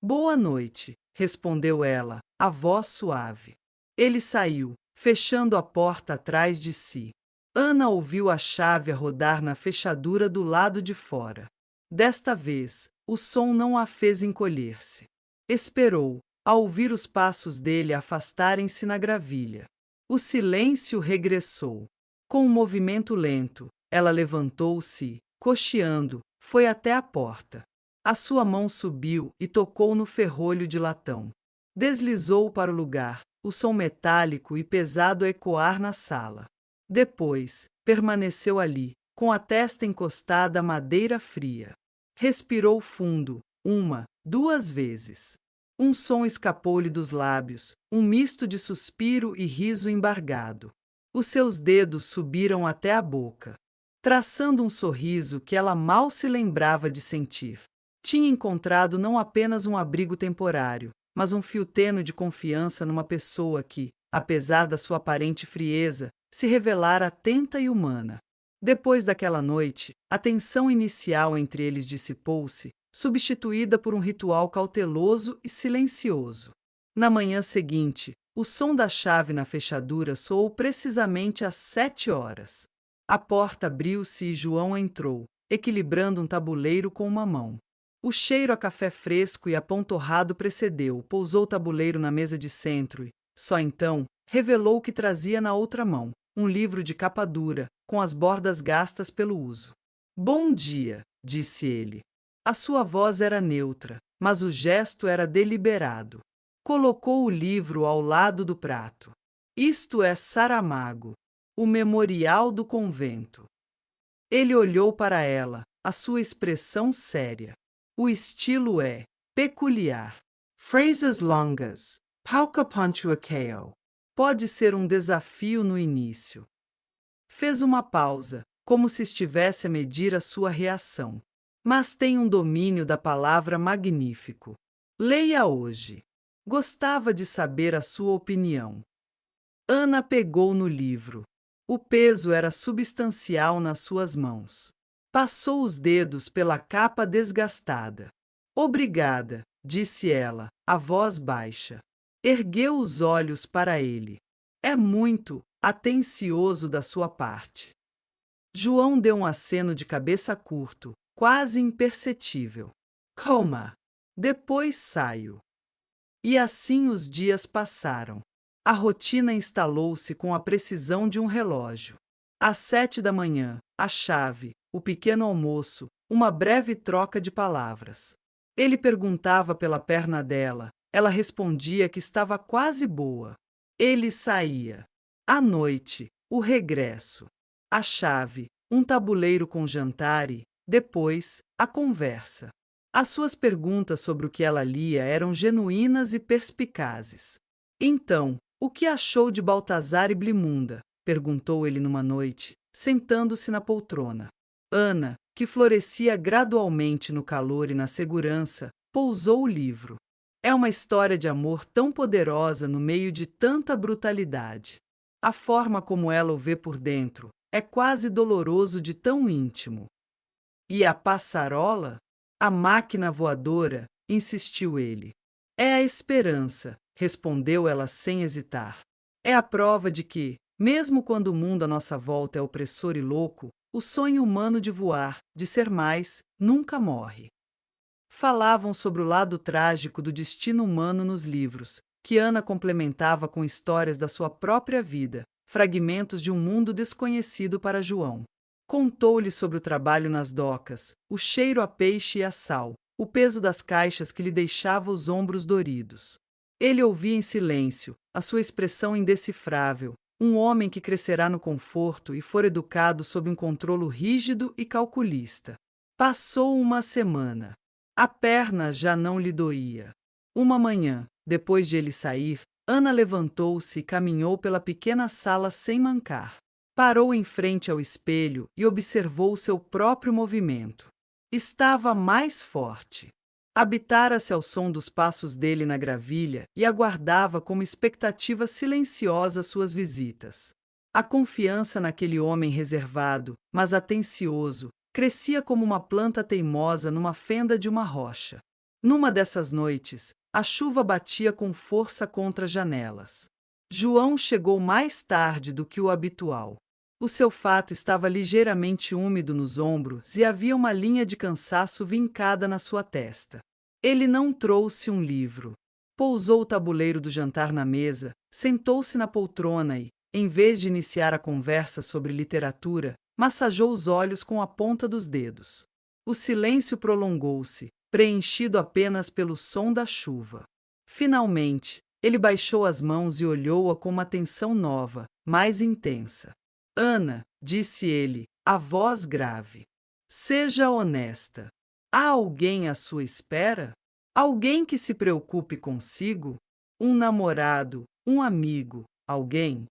Boa noite, respondeu ela, a voz suave. Ele saiu, fechando a porta atrás de si. Ana ouviu a chave a rodar na fechadura do lado de fora. Desta vez, o som não a fez encolher-se. Esperou, ao ouvir os passos dele afastarem-se na gravilha. O silêncio regressou. Com um movimento lento, ela levantou-se, cocheando, foi até a porta. A sua mão subiu e tocou no ferrolho de latão. Deslizou para o lugar, o som metálico e pesado a ecoar na sala. Depois, permaneceu ali, com a testa encostada à madeira fria. Respirou fundo, 1, 2 vezes. Um som escapou-lhe dos lábios, um misto de suspiro e riso embargado. Os seus dedos subiram até a boca, traçando um sorriso que ela mal se lembrava de sentir. Tinha encontrado não apenas um abrigo temporário, mas um fio tênue de confiança numa pessoa que, apesar da sua aparente frieza, se revelara atenta e humana. Depois daquela noite, a tensão inicial entre eles dissipou-se, substituída por um ritual cauteloso e silencioso. Na manhã seguinte, o som da chave na fechadura soou precisamente às 7 horas. A porta abriu-se e João entrou, equilibrando um tabuleiro com uma mão. O cheiro a café fresco e a pão torrado precedeu, pousou o tabuleiro na mesa de centro e, só então, revelou o que trazia na outra mão, um livro de capa dura, com as bordas gastas pelo uso. Bom dia, disse ele. A sua voz era neutra, mas o gesto era deliberado. Colocou o livro ao lado do prato. Isto é Saramago, o Memorial do Convento. Ele olhou para ela, a sua expressão séria. O estilo é peculiar. Phrases longas. Pouca pontuação. Pode ser um desafio no início. Fez uma pausa, como se estivesse a medir a sua reação. Mas tem um domínio da palavra magnífico. Leia hoje. Gostava de saber a sua opinião. Ana pegou no livro. O peso era substancial nas suas mãos. Passou os dedos pela capa desgastada. Obrigada, disse ela, a voz baixa. Ergueu os olhos para ele. É muito, atencioso da sua parte. João deu um aceno de cabeça curto, quase imperceptível. Coma. Depois saio. E assim os dias passaram. A rotina instalou-se com a precisão de um relógio. Às 7 da manhã, a chave, o pequeno almoço, uma breve troca de palavras. Ele perguntava pela perna dela, ela respondia que estava quase boa. Ele saía. À noite, o regresso. A chave, um tabuleiro com jantar e, depois, a conversa. As suas perguntas sobre o que ela lia eram genuínas e perspicazes. Então, o que achou de Baltazar e Blimunda? Perguntou ele numa noite, sentando-se na poltrona. Ana, que florescia gradualmente no calor e na segurança, pousou o livro. É uma história de amor tão poderosa no meio de tanta brutalidade. A forma como ela o vê por dentro é quase doloroso de tão íntimo. E a passarola? A máquina voadora? Insistiu ele. É a esperança, respondeu ela sem hesitar. É a prova de que, mesmo quando o mundo à nossa volta é opressor e louco, o sonho humano de voar, de ser mais, nunca morre. Falavam sobre o lado trágico do destino humano nos livros, que Ana complementava com histórias da sua própria vida, fragmentos de um mundo desconhecido para João. Contou-lhe sobre o trabalho nas docas, o cheiro a peixe e a sal, o peso das caixas que lhe deixava os ombros doridos. Ele ouvia em silêncio, a sua expressão indecifrável, um homem que crescerá no conforto e for educado sob um controlo rígido e calculista. Passou uma semana. A perna já não lhe doía. Uma manhã, depois de ele sair, Ana levantou-se e caminhou pela pequena sala sem mancar. Parou em frente ao espelho e observou seu próprio movimento. Estava mais forte. Habitara-se ao som dos passos dele na gravilha e aguardava como expectativa silenciosa suas visitas. A confiança naquele homem reservado, mas atencioso, crescia como uma planta teimosa numa fenda de uma rocha. Numa dessas noites, a chuva batia com força contra as janelas. João chegou mais tarde do que o habitual. O seu fato estava ligeiramente úmido nos ombros e havia uma linha de cansaço vincada na sua testa. Ele não trouxe um livro. Pousou o tabuleiro do jantar na mesa, sentou-se na poltrona e, em vez de iniciar a conversa sobre literatura, massageou os olhos com a ponta dos dedos. O silêncio prolongou-se, preenchido apenas pelo som da chuva. Finalmente, ele baixou as mãos e olhou-a com uma atenção nova, mais intensa. Ana, disse ele, a voz grave. Seja honesta. Há alguém à sua espera? Alguém que se preocupe consigo? Um namorado, um amigo, alguém?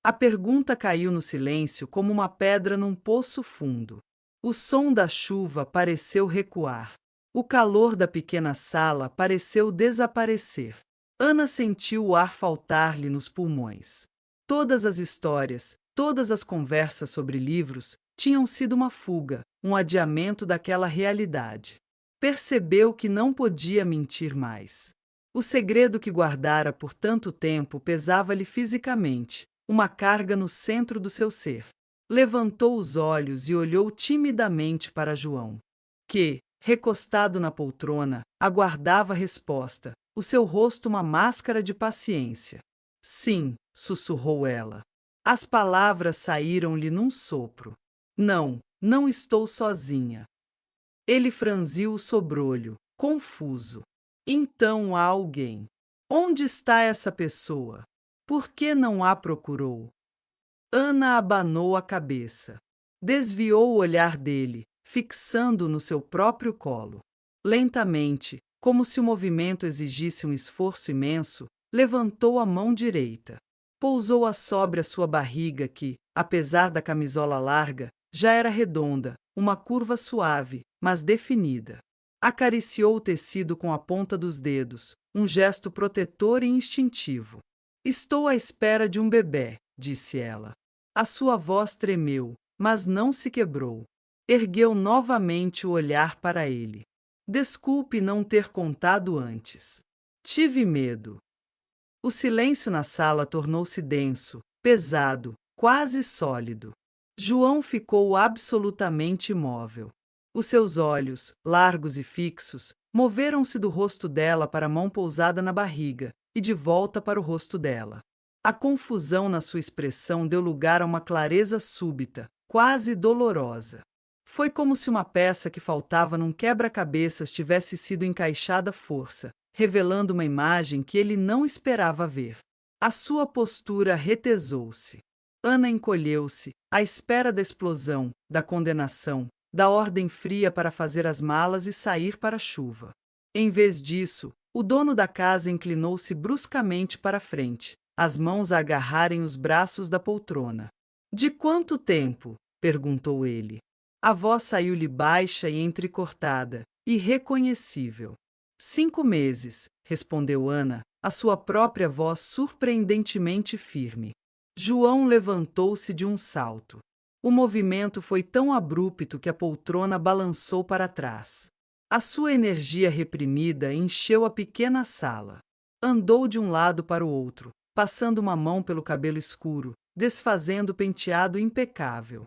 A pergunta caiu no silêncio como uma pedra num poço fundo. O som da chuva pareceu recuar. O calor da pequena sala pareceu desaparecer. Ana sentiu o ar faltar-lhe nos pulmões. Todas as histórias, todas as conversas sobre livros tinham sido uma fuga, um adiamento daquela realidade. Percebeu que não podia mentir mais. O segredo que guardara por tanto tempo pesava-lhe fisicamente, uma carga no centro do seu ser. Levantou os olhos e olhou timidamente para João, que, recostado na poltrona, aguardava a resposta, o seu rosto uma máscara de paciência. Sim, sussurrou ela. As palavras saíram-lhe num sopro. Não, não estou sozinha. Ele franziu o sobrolho, confuso. Então há alguém. Onde está essa pessoa? Por que não a procurou? Ana abanou a cabeça. Desviou o olhar dele, fixando-o no seu próprio colo. Lentamente, como se o movimento exigisse um esforço imenso, levantou a mão direita. Pousou-a sobre a sua barriga que, apesar da camisola larga, já era redonda, uma curva suave, mas definida. Acariciou o tecido com a ponta dos dedos, um gesto protetor e instintivo. Estou à espera de um bebê, disse ela. A sua voz tremeu, mas não se quebrou. Ergueu novamente o olhar para ele. Desculpe não ter contado antes. Tive medo. O silêncio na sala tornou-se denso, pesado, quase sólido. João ficou absolutamente imóvel. Os seus olhos, largos e fixos, moveram-se do rosto dela para a mão pousada na barriga e de volta para o rosto dela. A confusão na sua expressão deu lugar a uma clareza súbita, quase dolorosa. Foi como se uma peça que faltava num quebra-cabeças tivesse sido encaixada à força, revelando uma imagem que ele não esperava ver. A sua postura retesou-se. Ana encolheu-se, à espera da explosão, da condenação, da ordem fria para fazer as malas e sair para a chuva. Em vez disso, o dono da casa inclinou-se bruscamente para a frente, as mãos a agarrarem os braços da poltrona. De quanto tempo? Perguntou ele. A voz saiu-lhe baixa e entrecortada, irreconhecível. 5 meses, respondeu Ana, a sua própria voz surpreendentemente firme. João levantou-se de um salto. O movimento foi tão abrupto que a poltrona balançou para trás. A sua energia reprimida encheu a pequena sala. Andou de um lado para o outro, passando uma mão pelo cabelo escuro, desfazendo o penteado impecável.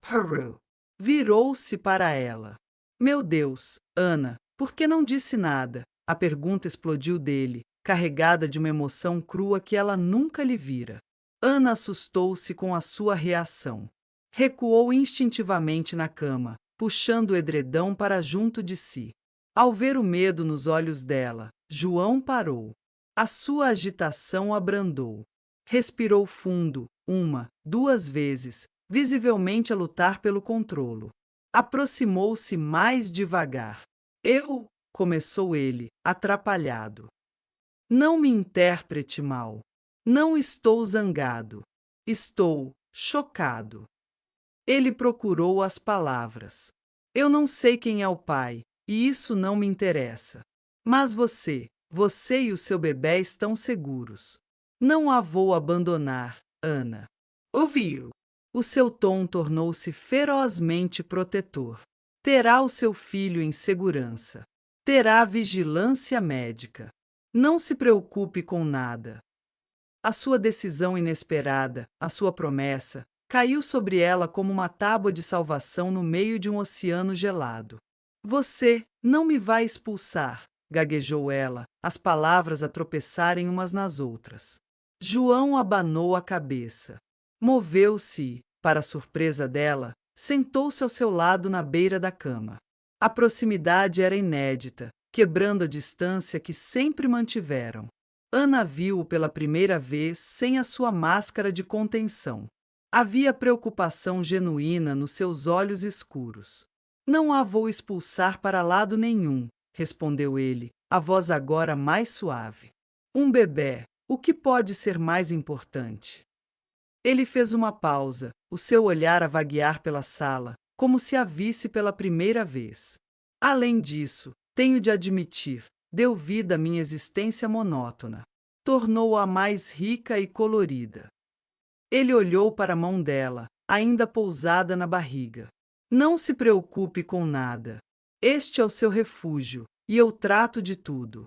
Peru. Virou-se para ela. Meu Deus, Ana, por que não disse nada? A pergunta explodiu dele, carregada de uma emoção crua que ela nunca lhe vira. Ana assustou-se com a sua reação. Recuou instintivamente na cama, puxando o edredão para junto de si. Ao ver o medo nos olhos dela, João parou. A sua agitação abrandou. Respirou fundo, 1, 2 vezes, visivelmente a lutar pelo controlo. Aproximou-se mais devagar. Eu, começou ele, atrapalhado. Não me interprete mal. Não estou zangado. Estou chocado. Ele procurou as palavras. Eu não sei quem é o pai, e isso não me interessa. Mas você e o seu bebê estão seguros. Não a vou abandonar, Ana. Ouviu? O seu tom tornou-se ferozmente protetor. Terá o seu filho em segurança. Terá vigilância médica. Não se preocupe com nada. A sua decisão inesperada, a sua promessa, caiu sobre ela como uma tábua de salvação no meio de um oceano gelado. Você não me vai expulsar, gaguejou ela, as palavras a tropeçarem umas nas outras. João abanou a cabeça. Moveu-se e, para a surpresa dela, sentou-se ao seu lado na beira da cama. A proximidade era inédita, quebrando a distância que sempre mantiveram. Ana viu-o pela primeira vez sem a sua máscara de contenção. Havia preocupação genuína nos seus olhos escuros. Não a vou expulsar para lado nenhum, respondeu ele, a voz agora mais suave. Um bebê, o que pode ser mais importante? Ele fez uma pausa, o seu olhar a vaguear pela sala, como se a visse pela primeira vez. Além disso, tenho de admitir, deu vida à minha existência monótona. Tornou-a mais rica e colorida. Ele olhou para a mão dela, ainda pousada na barriga. Não se preocupe com nada. Este é o seu refúgio, e eu trato de tudo.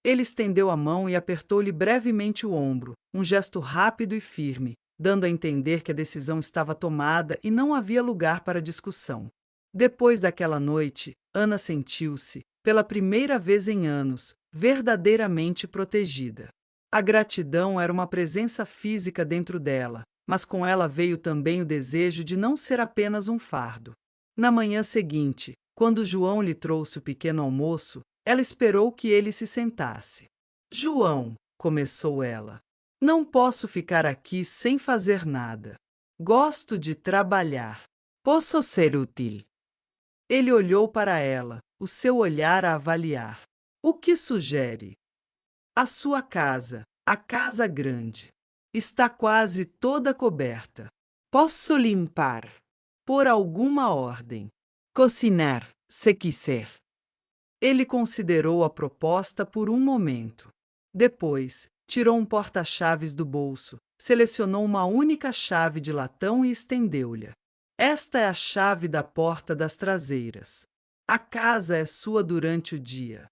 Ele estendeu a mão e apertou-lhe brevemente o ombro, um gesto rápido e firme, dando a entender que a decisão estava tomada e não havia lugar para discussão. Depois daquela noite, Ana sentiu-se, pela primeira vez em anos, verdadeiramente protegida. A gratidão era uma presença física dentro dela, mas com ela veio também o desejo de não ser apenas um fardo. Na manhã seguinte, quando João lhe trouxe o pequeno almoço, ela esperou que ele se sentasse. João, começou ela, não posso ficar aqui sem fazer nada. Gosto de trabalhar. Posso ser útil? Ele olhou para ela, o seu olhar a avaliar. O que sugere? A sua casa, a casa grande, está quase toda coberta. Posso limpar? Por alguma ordem. Cocinar, se quiser. Ele considerou a proposta por um momento. Depois, tirou um porta-chaves do bolso, selecionou uma única chave de latão e estendeu-lhe. Esta é a chave da porta das traseiras. A casa é sua durante o dia.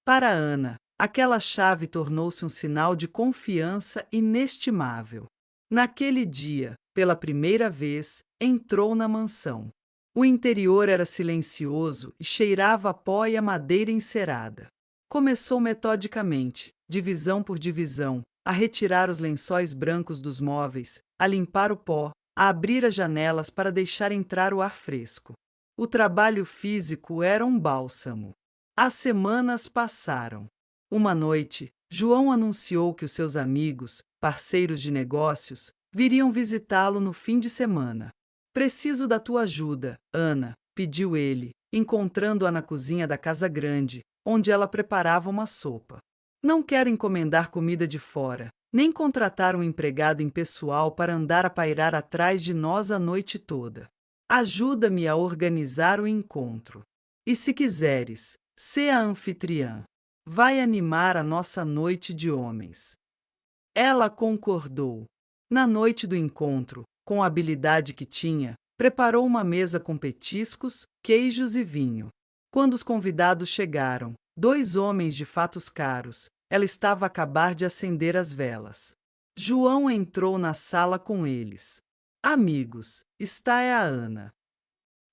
Para Ana, aquela chave tornou-se um sinal de confiança inestimável. Naquele dia, pela primeira vez, entrou na mansão. O interior era silencioso e cheirava a pó e a madeira encerada. Começou metodicamente, divisão por divisão, a retirar os lençóis brancos dos móveis, a limpar o pó, a abrir as janelas para deixar entrar o ar fresco. O trabalho físico era um bálsamo. As semanas passaram. Uma noite, João anunciou que os seus amigos, parceiros de negócios, viriam visitá-lo no fim de semana. Preciso da tua ajuda, Ana, pediu ele, encontrando-a na cozinha da casa grande, onde ela preparava uma sopa. Não quero encomendar comida de fora, nem contratar um empregado impessoal para andar a pairar atrás de nós a noite toda. Ajuda-me a organizar o encontro. E se quiseres, sê a anfitriã. Vai animar a nossa noite de homens. Ela concordou. Na noite do encontro, com a habilidade que tinha, preparou uma mesa com petiscos, queijos e vinho. Quando os convidados chegaram, 2 homens de fatos caros, ela estava a acabar de acender as velas. João entrou na sala com eles. Amigos, esta é a Ana.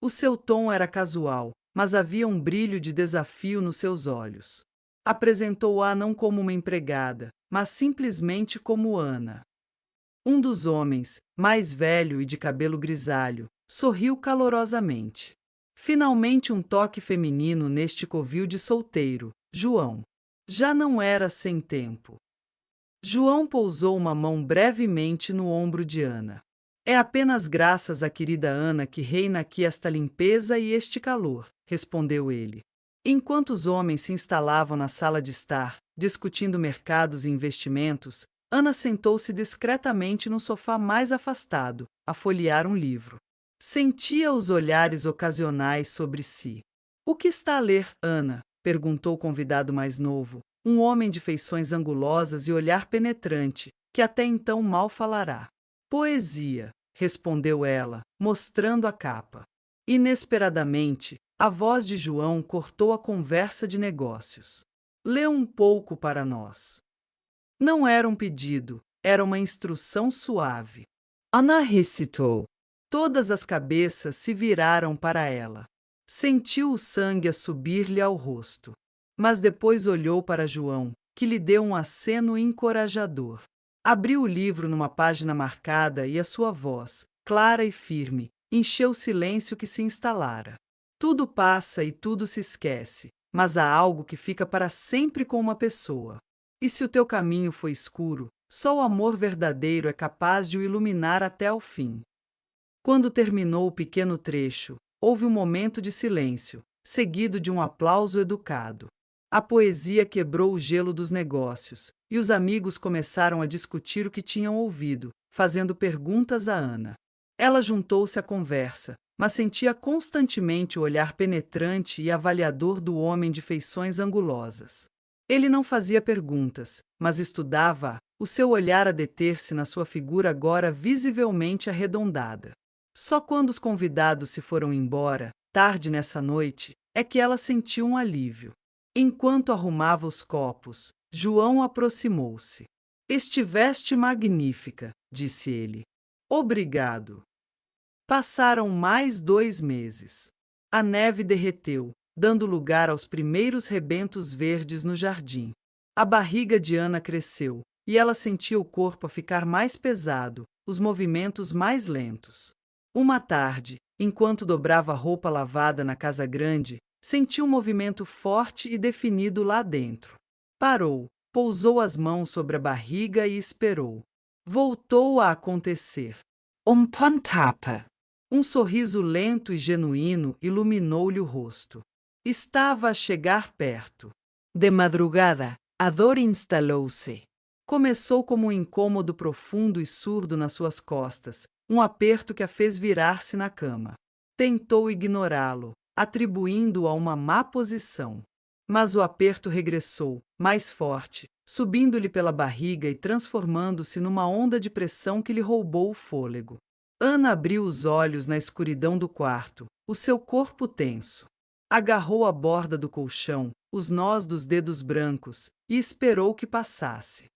O seu tom era casual, mas havia um brilho de desafio nos seus olhos. Apresentou-a não como uma empregada, mas simplesmente como Ana. Um dos homens, mais velho e de cabelo grisalho, sorriu calorosamente. Finalmente um toque feminino neste covil de solteiro, João. Já não era sem tempo. João pousou uma mão brevemente no ombro de Ana. É apenas graças à querida Ana que reina aqui esta limpeza e este calor, respondeu ele. Enquanto os homens se instalavam na sala de estar, discutindo mercados e investimentos, Ana sentou-se discretamente no sofá mais afastado, a folhear um livro. Sentia os olhares ocasionais sobre si. O que está a ler, Ana? Perguntou o convidado mais novo, um homem de feições angulosas e olhar penetrante, que até então mal falará. Poesia, respondeu ela, mostrando a capa. Inesperadamente, a voz de João cortou a conversa de negócios. Lê um pouco para nós. Não era um pedido, era uma instrução suave. Ana recitou. Todas as cabeças se viraram para ela. Sentiu o sangue a subir-lhe ao rosto. Mas depois olhou para João, que lhe deu um aceno encorajador. Abriu o livro numa página marcada e a sua voz, clara e firme, encheu o silêncio que se instalara. Tudo passa e tudo se esquece, mas há algo que fica para sempre com uma pessoa. E se o teu caminho foi escuro, só o amor verdadeiro é capaz de o iluminar até ao fim. Quando terminou o pequeno trecho, houve um momento de silêncio, seguido de um aplauso educado. A poesia quebrou o gelo dos negócios, e os amigos começaram a discutir o que tinham ouvido, fazendo perguntas a Ana. Ela juntou-se à conversa, mas sentia constantemente o olhar penetrante e avaliador do homem de feições angulosas. Ele não fazia perguntas, mas estudava-a, o seu olhar a deter-se na sua figura agora visivelmente arredondada. Só quando os convidados se foram embora, tarde nessa noite, é que ela sentiu um alívio. Enquanto arrumava os copos, João aproximou-se. Estiveste magnífica, disse ele. Obrigado. Passaram mais 2 meses. A neve derreteu, dando lugar aos primeiros rebentos verdes no jardim. A barriga de Ana cresceu, e ela sentia o corpo a ficar mais pesado, os movimentos mais lentos. Uma tarde, enquanto dobrava a roupa lavada na casa grande, sentiu um movimento forte e definido lá dentro. Parou, pousou as mãos sobre a barriga e esperou. Voltou a acontecer. Pontapé. Um sorriso lento e genuíno iluminou-lhe o rosto. Estava a chegar perto. De madrugada, a dor instalou-se. Começou como um incômodo profundo e surdo nas suas costas, um aperto que a fez virar-se na cama. Tentou ignorá-lo, atribuindo-o a uma má posição. Mas o aperto regressou, mais forte, subindo-lhe pela barriga e transformando-se numa onda de pressão que lhe roubou o fôlego. Ana abriu os olhos na escuridão do quarto, o seu corpo tenso. Agarrou a borda do colchão, os nós dos dedos brancos, e esperou que passasse.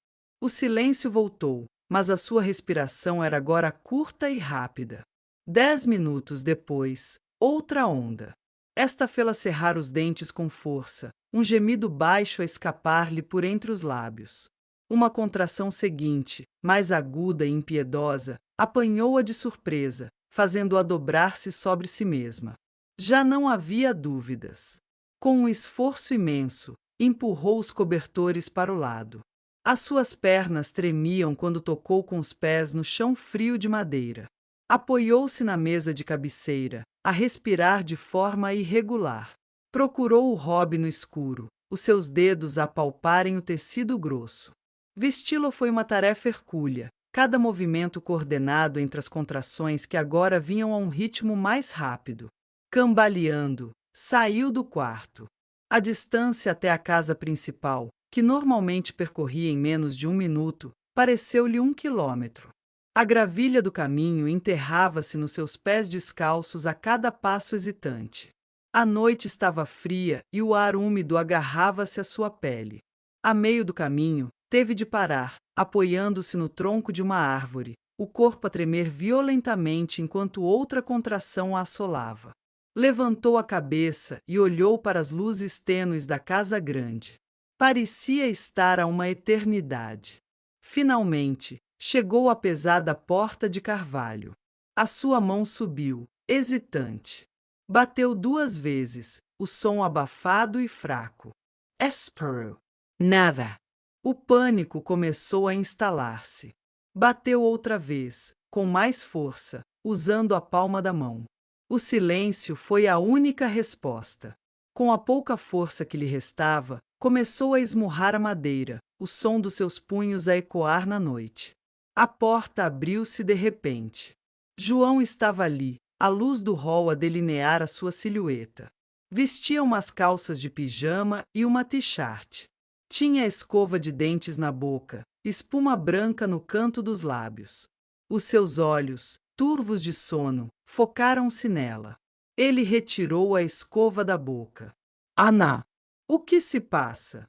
O silêncio voltou, mas a sua respiração era agora curta e rápida. 10 minutos depois, outra onda. Esta fê-la cerrar os dentes com força, um gemido baixo a escapar-lhe por entre os lábios. Uma contração seguinte, mais aguda e impiedosa, apanhou-a de surpresa, fazendo-a dobrar-se sobre si mesma. Já não havia dúvidas. Com um esforço imenso, empurrou os cobertores para o lado. As suas pernas tremiam quando tocou com os pés no chão frio de madeira. Apoiou-se na mesa de cabeceira, a respirar de forma irregular. Procurou o hobby no escuro, os seus dedos a apalparem o tecido grosso. Vesti-lo foi uma tarefa hercúlea, cada movimento coordenado entre as contrações que agora vinham a um ritmo mais rápido. Cambaleando, saiu do quarto. A distância até a casa principal, que normalmente percorria em menos de 1 minuto, pareceu-lhe 1 quilômetro. A gravilha do caminho enterrava-se nos seus pés descalços a cada passo hesitante. A noite estava fria e o ar úmido agarrava-se à sua pele. A meio do caminho, teve de parar, apoiando-se no tronco de uma árvore, o corpo a tremer violentamente enquanto outra contração a assolava. Levantou a cabeça e olhou para as luzes tênues da casa grande. Parecia estar a uma eternidade. Finalmente, chegou à pesada porta de carvalho. A sua mão subiu, hesitante. Bateu 2 vezes, o som abafado e fraco. Esperou. Nada. O pânico começou a instalar-se. Bateu outra vez, com mais força, usando a palma da mão. O silêncio foi a única resposta. Com a pouca força que lhe restava, começou a esmurrar a madeira, o som dos seus punhos a ecoar na noite. A porta abriu-se de repente. João estava ali, a luz do hall a delinear a sua silhueta. Vestia umas calças de pijama e uma t-shirt. Tinha escova de dentes na boca, espuma branca no canto dos lábios. Os seus olhos, turvos de sono, focaram-se nela. Ele retirou a escova da boca. Ana. O que se passa?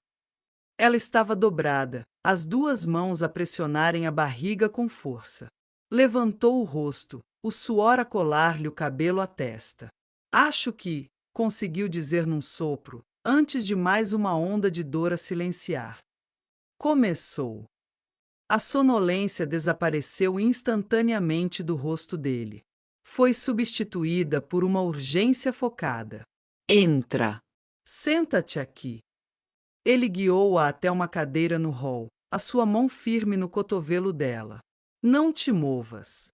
Ela estava dobrada, as 2 mãos a pressionarem a barriga com força. Levantou o rosto, o suor a colar-lhe o cabelo à testa. Acho que, conseguiu dizer num sopro, antes de mais uma onda de dor a silenciar. Começou. A sonolência desapareceu instantaneamente do rosto dele. Foi substituída por uma urgência focada. Entra. Senta-te aqui. Ele guiou-a até uma cadeira no hall, a sua mão firme no cotovelo dela. Não te movas.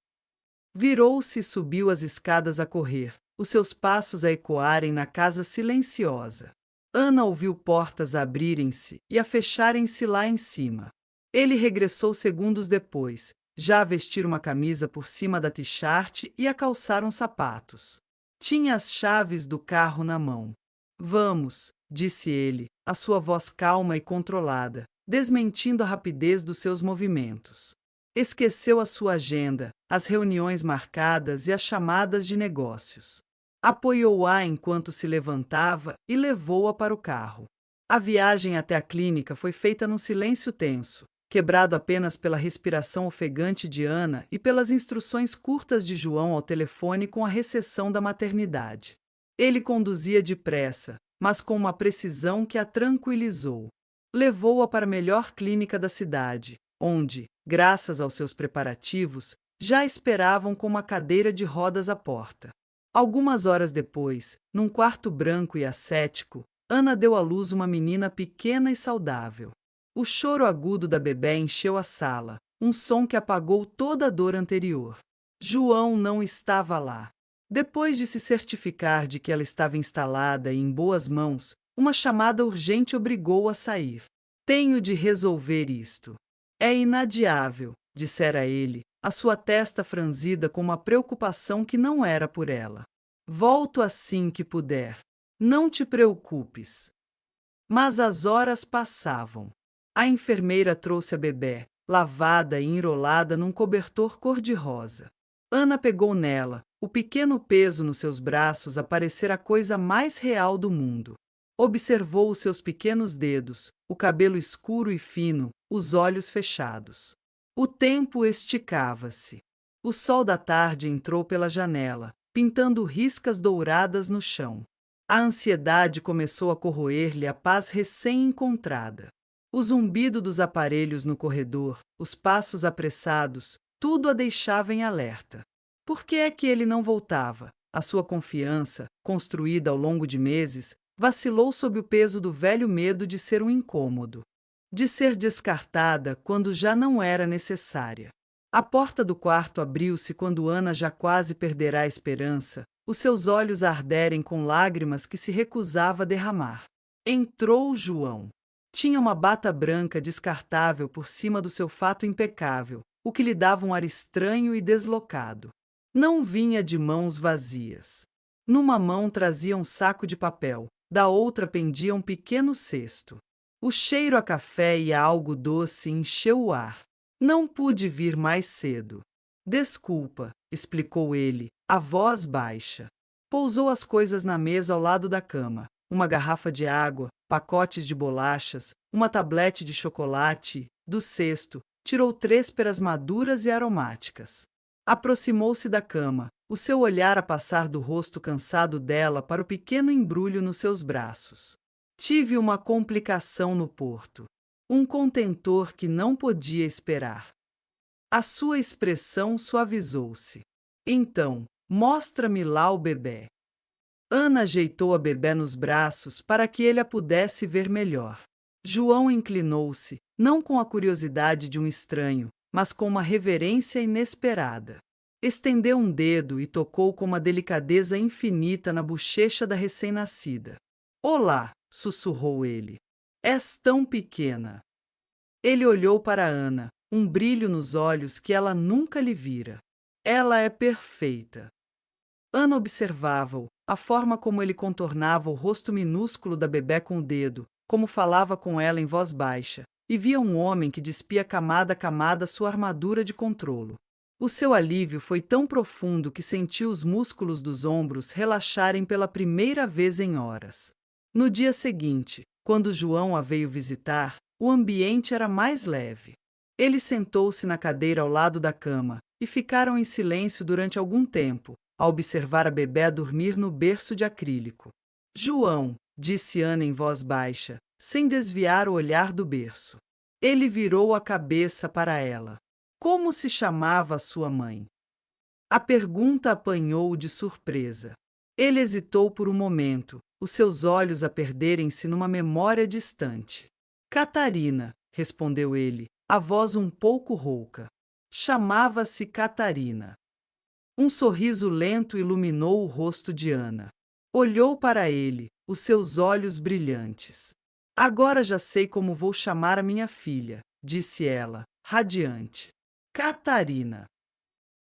Virou-se e subiu as escadas a correr, os seus passos a ecoarem na casa silenciosa. Ana ouviu portas a abrirem-se e a fecharem-se lá em cima. Ele regressou segundos depois, já a vestir uma camisa por cima da t-shirt e a calçar uns sapatos. Tinha as chaves do carro na mão. Vamos, disse ele, a sua voz calma e controlada, desmentindo a rapidez dos seus movimentos. Esqueceu a sua agenda, as reuniões marcadas e as chamadas de negócios. Apoiou-a enquanto se levantava e levou-a para o carro. A viagem até a clínica foi feita num silêncio tenso, quebrado apenas pela respiração ofegante de Ana e pelas instruções curtas de João ao telefone com a recepção da maternidade. Ele conduzia depressa, mas com uma precisão que a tranquilizou. Levou-a para a melhor clínica da cidade, onde, graças aos seus preparativos, já esperavam com uma cadeira de rodas à porta. Algumas horas depois, num quarto branco e ascético, Ana deu à luz uma menina pequena e saudável. O choro agudo da bebé encheu a sala, um som que apagou toda a dor anterior. João não estava lá. Depois de se certificar de que ela estava instalada e em boas mãos, uma chamada urgente obrigou-o a sair. Tenho de resolver isto. É inadiável, dissera ele, a sua testa franzida com uma preocupação que não era por ela. Volto assim que puder. Não te preocupes. Mas as horas passavam. A enfermeira trouxe a bebé, lavada e enrolada num cobertor cor-de-rosa. Ana pegou nela, o pequeno peso nos seus braços a parecer a coisa mais real do mundo. Observou os seus pequenos dedos, o cabelo escuro e fino, os olhos fechados. O tempo esticava-se. O sol da tarde entrou pela janela, pintando riscas douradas no chão. A ansiedade começou a corroer-lhe a paz recém-encontrada. O zumbido dos aparelhos no corredor, os passos apressados, tudo a deixava em alerta. Por que é que ele não voltava? A sua confiança, construída ao longo de meses, vacilou sob o peso do velho medo de ser um incômodo, de ser descartada quando já não era necessária. A porta do quarto abriu-se quando Ana já quase perderá a esperança, os seus olhos a arderem com lágrimas que se recusava a derramar. Entrou João. Tinha uma bata branca descartável por cima do seu fato impecável, o que lhe dava um ar estranho e deslocado. Não vinha de mãos vazias. Numa mão trazia um saco de papel, da outra pendia um pequeno cesto. O cheiro a café e a algo doce encheu o ar. Não pude vir mais cedo. Desculpa, explicou ele, a voz baixa. Pousou as coisas na mesa ao lado da cama. Uma garrafa de água, pacotes de bolachas, uma tablete de chocolate, do cesto, tirou 3 peras maduras e aromáticas. Aproximou-se da cama, o seu olhar a passar do rosto cansado dela para o pequeno embrulho nos seus braços. Tive uma complicação no porto. Um contentor que não podia esperar. A sua expressão suavizou-se. Então, mostra-me lá o bebê. Ana ajeitou a bebê nos braços para que ele a pudesse ver melhor. João inclinou-se, não com a curiosidade de um estranho, mas com uma reverência inesperada. Estendeu um dedo e tocou com uma delicadeza infinita na bochecha da recém-nascida. Olá, sussurrou ele. És tão pequena. Ele olhou para Ana, um brilho nos olhos que ela nunca lhe vira. Ela é perfeita. Ana observava-o, a forma como ele contornava o rosto minúsculo da bebé com o dedo, como falava com ela em voz baixa, e via um homem que despia camada a camada sua armadura de controlo. O seu alívio foi tão profundo que sentiu os músculos dos ombros relaxarem pela primeira vez em horas. No dia seguinte, quando João a veio visitar, o ambiente era mais leve. Ele sentou-se na cadeira ao lado da cama, e ficaram em silêncio durante algum tempo, a observar a bebé dormir no berço de acrílico. João, disse Ana em voz baixa, sem desviar o olhar do berço. Ele virou a cabeça para ela. Como se chamava sua mãe? A pergunta apanhou-o de surpresa. Ele hesitou por um momento, os seus olhos a perderem-se numa memória distante. Catarina, respondeu ele, a voz um pouco rouca. Chamava-se Catarina. Um sorriso lento iluminou o rosto de Ana. Olhou para ele, os seus olhos brilhantes. Agora já sei como vou chamar a minha filha, disse ela, radiante. Catarina.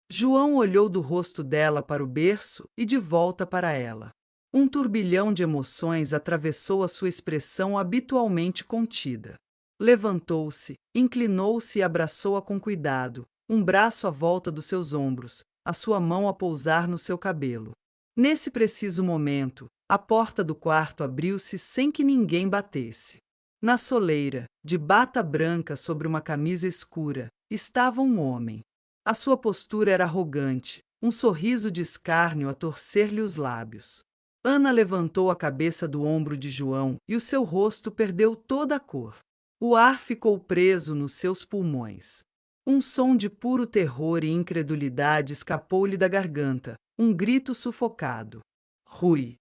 João olhou do rosto dela para o berço e de volta para ela. Um turbilhão de emoções atravessou a sua expressão habitualmente contida. Levantou-se, inclinou-se e abraçou-a com cuidado, um braço à volta dos seus ombros, a sua mão a pousar no seu cabelo. Nesse preciso momento, a porta do quarto abriu-se sem que ninguém batesse. Na soleira, de bata branca sobre uma camisa escura, estava um homem. A sua postura era arrogante, um sorriso de escárnio a torcer-lhe os lábios. Ana levantou a cabeça do ombro de João e o seu rosto perdeu toda a cor. O ar ficou preso nos seus pulmões. Um som de puro terror e incredulidade escapou-lhe da garganta, um grito sufocado. Rui.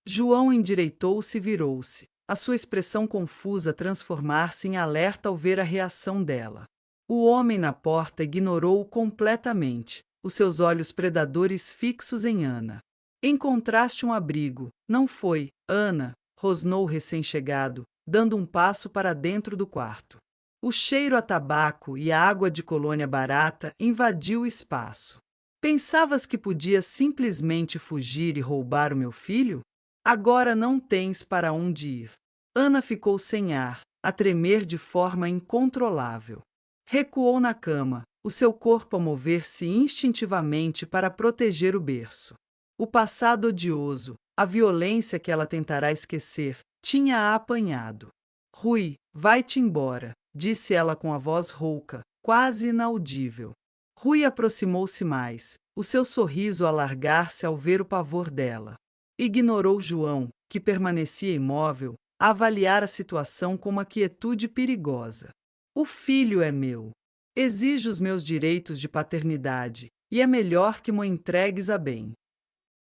João endireitou-se e virou-se, a sua expressão confusa transformar-se em alerta ao ver a reação dela. O homem na porta ignorou-o completamente, os seus olhos predadores fixos em Ana. Encontraste um abrigo, não foi, Ana? Rosnou o recém-chegado, dando um passo para dentro do quarto. O cheiro a tabaco e a água de colônia barata invadiu o espaço. Pensavas que podias simplesmente fugir e roubar o meu filho? Agora não tens para onde ir. Ana ficou sem ar, a tremer de forma incontrolável. Recuou na cama, o seu corpo a mover-se instintivamente para proteger o berço. O passado odioso, a violência que ela tentará esquecer, tinha-a apanhado. Rui, vai-te embora, disse ela com a voz rouca, quase inaudível. Rui aproximou-se mais, o seu sorriso a alargar-se ao ver o pavor dela. Ignorou João, que permanecia imóvel, a avaliar a situação com uma quietude perigosa. O filho é meu. Exijo os meus direitos de paternidade, e é melhor que mo entregues a bem.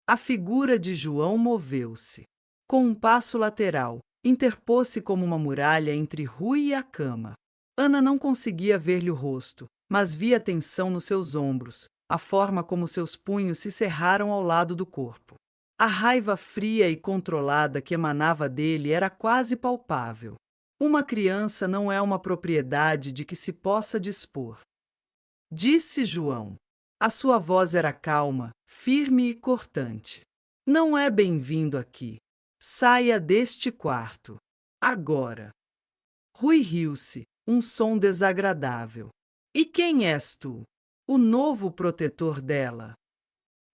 A figura de João moveu-se. Com um passo lateral, interpôs-se como uma muralha entre Rui e a cama. Ana não conseguia ver-lhe o rosto, mas via a tensão nos seus ombros, a forma como seus punhos se cerraram ao lado do corpo. A raiva fria e controlada que emanava dele era quase palpável. Uma criança não é uma propriedade de que se possa dispor. Disse João. A sua voz era calma, firme e cortante. Não é bem-vindo aqui. Saia deste quarto. Agora. Rui riu-se, um som desagradável. E quem és tu? O novo protetor dela.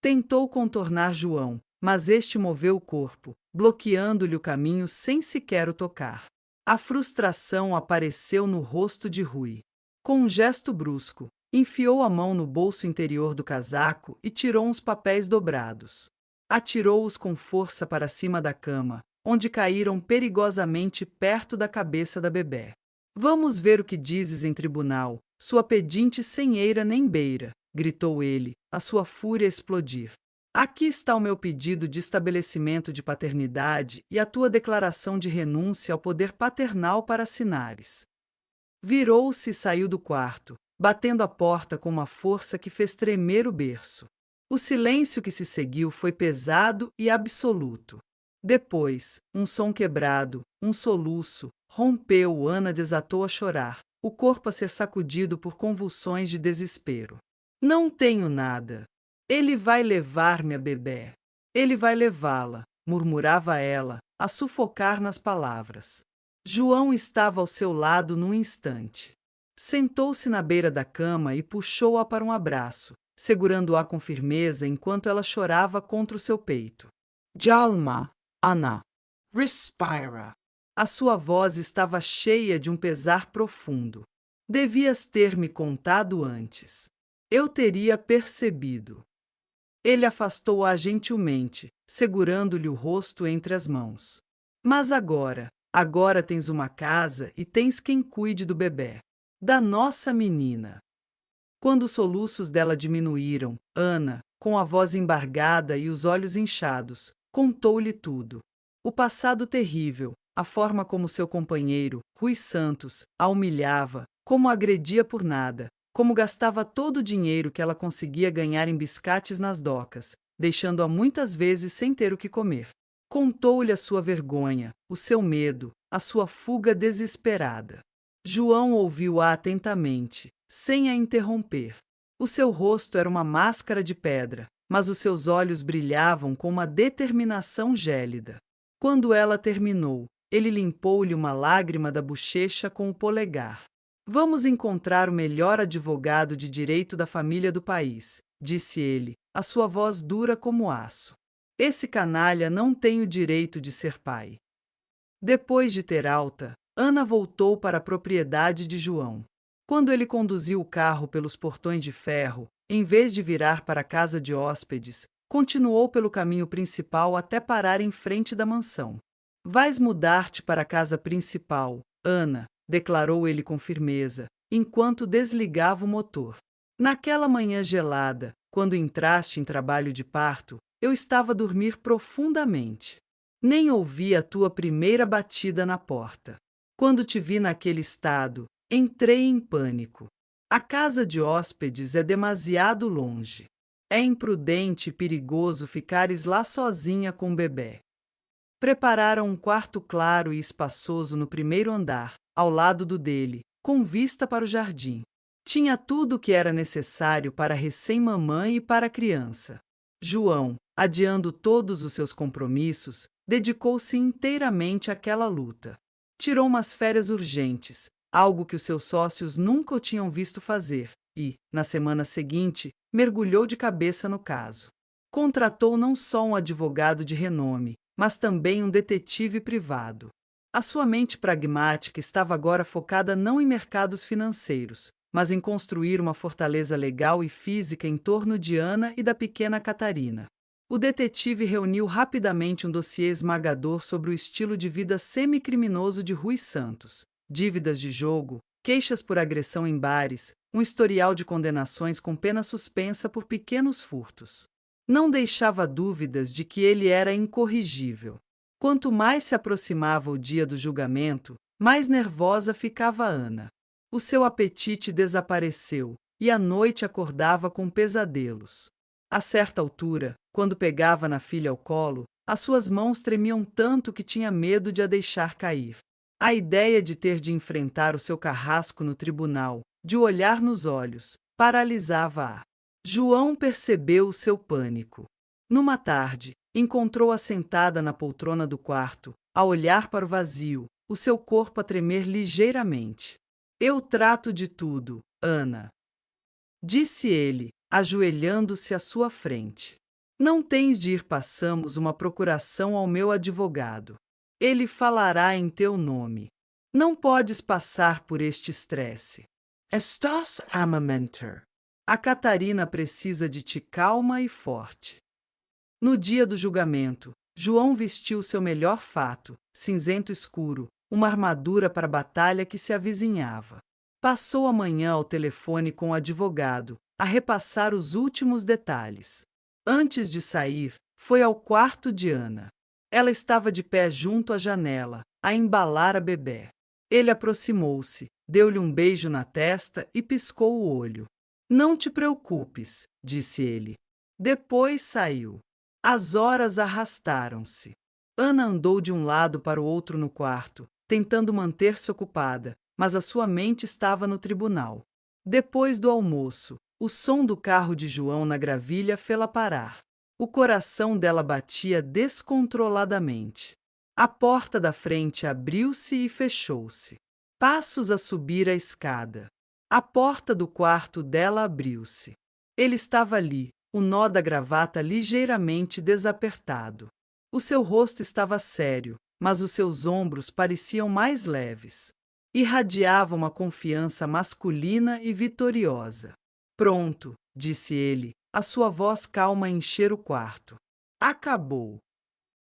Tentou contornar João, mas este moveu o corpo, bloqueando-lhe o caminho sem sequer o tocar. A frustração apareceu no rosto de Rui. Com um gesto brusco, enfiou a mão no bolso interior do casaco e tirou uns papéis dobrados. Atirou-os com força para cima da cama, onde caíram perigosamente perto da cabeça da bebé. Vamos ver o que dizes em tribunal, sua pedinte sem eira nem beira, gritou ele, a sua fúria explodir. Aqui está o meu pedido de estabelecimento de paternidade e a tua declaração de renúncia ao poder paternal para assinares. Virou-se e saiu do quarto, batendo a porta com uma força que fez tremer o berço. O silêncio que se seguiu foi pesado e absoluto. Depois, um som quebrado, um soluço, rompeu. Ana desatou a chorar, o corpo a ser sacudido por convulsões de desespero. Não tenho nada. Ele vai levar-me a bebé. Ele vai levá-la, murmurava ela, a sufocar nas palavras. João estava ao seu lado num instante. Sentou-se na beira da cama e puxou-a para um abraço, segurando-a com firmeza enquanto ela chorava contra o seu peito. Calma, Ana. Respira. A sua voz estava cheia de um pesar profundo. Devias ter me contado antes. Eu teria percebido. Ele afastou-a gentilmente, segurando-lhe o rosto entre as mãos. Mas agora tens uma casa e tens quem cuide do bebé. Da nossa menina. Quando os soluços dela diminuíram, Ana, com a voz embargada e os olhos inchados, contou-lhe tudo. O passado terrível, a forma como seu companheiro, Rui Santos, a humilhava, como a agredia por nada, como gastava todo o dinheiro que ela conseguia ganhar em biscates nas docas, deixando-a muitas vezes sem ter o que comer. Contou-lhe a sua vergonha, o seu medo, a sua fuga desesperada. João ouviu-a atentamente, sem a interromper. O seu rosto era uma máscara de pedra, mas os seus olhos brilhavam com uma determinação gélida. Quando ela terminou, ele limpou-lhe uma lágrima da bochecha com o polegar. Vamos encontrar o melhor advogado de direito da família do país, disse ele, a sua voz dura como aço. Esse canalha não tem o direito de ser pai. Depois de ter alta, Ana voltou para a propriedade de João. Quando ele conduziu o carro pelos portões de ferro, em vez de virar para a casa de hóspedes, continuou pelo caminho principal até parar em frente da mansão. Vais mudar-te para a casa principal, Ana, declarou ele com firmeza, enquanto desligava o motor. Naquela manhã gelada, quando entraste em trabalho de parto, eu estava a dormir profundamente. Nem ouvi a tua primeira batida na porta. Quando te vi naquele estado, entrei em pânico. A casa de hóspedes é demasiado longe. É imprudente e perigoso ficares lá sozinha com o bebé. Prepararam um quarto claro e espaçoso no primeiro andar, ao lado do dele, com vista para o jardim. Tinha tudo o que era necessário para a recém-mamãe e para a criança. João, adiando todos os seus compromissos, dedicou-se inteiramente àquela luta. Tirou umas férias urgentes, algo que os seus sócios nunca o tinham visto fazer, e, na semana seguinte, mergulhou de cabeça no caso. Contratou não só um advogado de renome, mas também um detetive privado. A sua mente pragmática estava agora focada não em mercados financeiros, mas em construir uma fortaleza legal e física em torno de Ana e da pequena Catarina. O detetive reuniu rapidamente um dossiê esmagador sobre o estilo de vida semi-criminoso de Rui Santos, dívidas de jogo, queixas por agressão em bares, um historial de condenações com pena suspensa por pequenos furtos. Não deixava dúvidas de que ele era incorrigível. Quanto mais se aproximava o dia do julgamento, mais nervosa ficava Ana. O seu apetite desapareceu e à noite acordava com pesadelos. A certa altura, quando pegava na filha ao colo, as suas mãos tremiam tanto que tinha medo de a deixar cair. A ideia de ter de enfrentar o seu carrasco no tribunal, de o olhar nos olhos, paralisava-a. João percebeu o seu pânico. Numa tarde, encontrou-a sentada na poltrona do quarto, a olhar para o vazio, o seu corpo a tremer ligeiramente. Eu trato de tudo, Ana, disse ele, ajoelhando-se à sua frente. Não tens de ir, passamos uma procuração ao meu advogado. Ele falará em teu nome. Não podes passar por este estresse. Estás a mentir. A Catarina precisa de ti calma e forte. No dia do julgamento, João vestiu seu melhor fato, cinzento escuro, uma armadura para a batalha que se avizinhava. Passou a manhã ao telefone com o advogado, a repassar os últimos detalhes. Antes de sair, foi ao quarto de Ana. Ela estava de pé junto à janela, a embalar a bebê. Ele aproximou-se, deu-lhe um beijo na testa e piscou o olho. Não te preocupes, disse ele. Depois saiu. As horas arrastaram-se. Ana andou de um lado para o outro no quarto, tentando manter-se ocupada, mas a sua mente estava no tribunal. Depois do almoço, o som do carro de João na gravilha fê-la parar. O coração dela batia descontroladamente. A porta da frente abriu-se e fechou-se. Passos a subir a escada. A porta do quarto dela abriu-se. Ele estava ali, o nó da gravata ligeiramente desapertado. O seu rosto estava sério, mas os seus ombros pareciam mais leves. Irradiava uma confiança masculina e vitoriosa. Pronto, disse ele, a sua voz calma a encher o quarto. Acabou.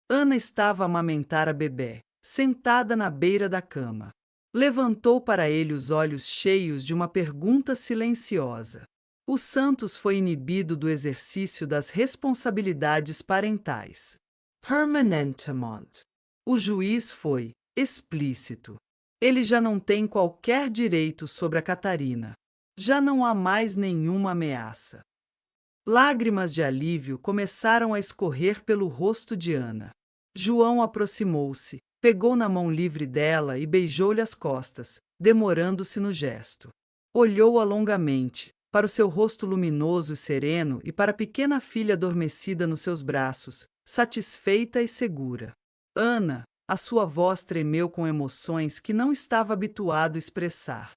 Ana estava a amamentar a bebê, sentada na beira da cama. Levantou para ele os olhos cheios de uma pergunta silenciosa. O Santos foi inibido do exercício das responsabilidades parentais. Permanentemente. O juiz foi explícito. Ele já não tem qualquer direito sobre a Catarina. Já não há mais nenhuma ameaça. Lágrimas de alívio começaram a escorrer pelo rosto de Ana. João aproximou-se, pegou na mão livre dela e beijou-lhe as costas, demorando-se no gesto. Olhou-a longamente, para o seu rosto luminoso e sereno e para a pequena filha adormecida nos seus braços, satisfeita e segura. Ana, a sua voz tremeu com emoções que não estava habituado a expressar.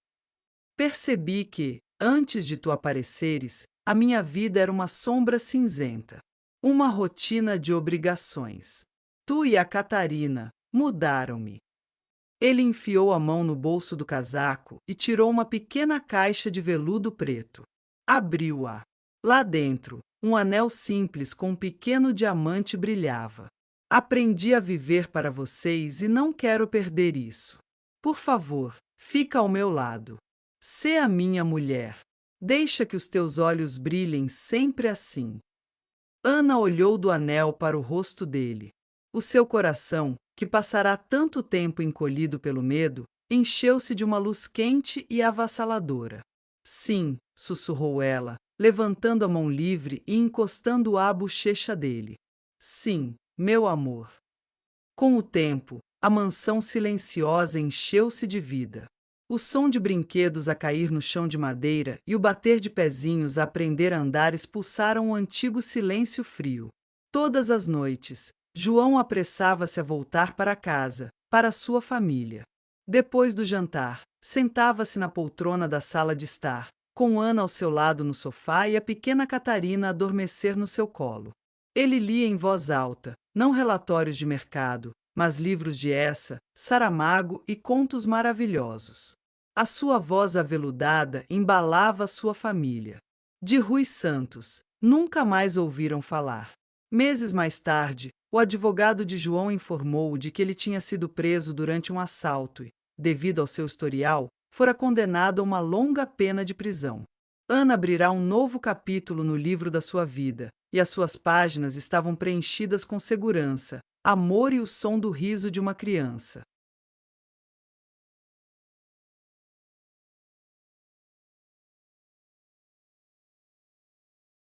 Percebi que, antes de tu apareceres, a minha vida era uma sombra cinzenta, uma rotina de obrigações. Tu e a Catarina mudaram-me. Ele enfiou a mão no bolso do casaco e tirou uma pequena caixa de veludo preto. Abriu-a. Lá dentro, um anel simples com um pequeno diamante brilhava. Aprendi a viver para vocês e não quero perder isso. Por favor, fica ao meu lado. Sê a minha mulher. Deixa que os teus olhos brilhem sempre assim. Ana olhou do anel para o rosto dele. O seu coração, que passará tanto tempo encolhido pelo medo, encheu-se de uma luz quente e avassaladora. Sim, sussurrou ela, levantando a mão livre e encostando-a à bochecha dele. Sim, meu amor. Com o tempo, a mansão silenciosa encheu-se de vida. O som de brinquedos a cair no chão de madeira e o bater de pezinhos a aprender a andar expulsaram o antigo silêncio frio. Todas as noites, João apressava-se a voltar para casa, para sua família. Depois do jantar, sentava-se na poltrona da sala de estar, com Ana ao seu lado no sofá e a pequena Catarina a adormecer no seu colo. Ele lia em voz alta, não relatórios de mercado, mas livros de Essa, Saramago e contos maravilhosos. A sua voz aveludada embalava sua família. De Rui Santos, nunca mais ouviram falar. Meses mais tarde, o advogado de João informou de que ele tinha sido preso durante um assalto e, devido ao seu historial, fora condenado a uma longa pena de prisão. Ana abrirá um novo capítulo no livro da sua vida, e as suas páginas estavam preenchidas com segurança, amor e o som do riso de uma criança.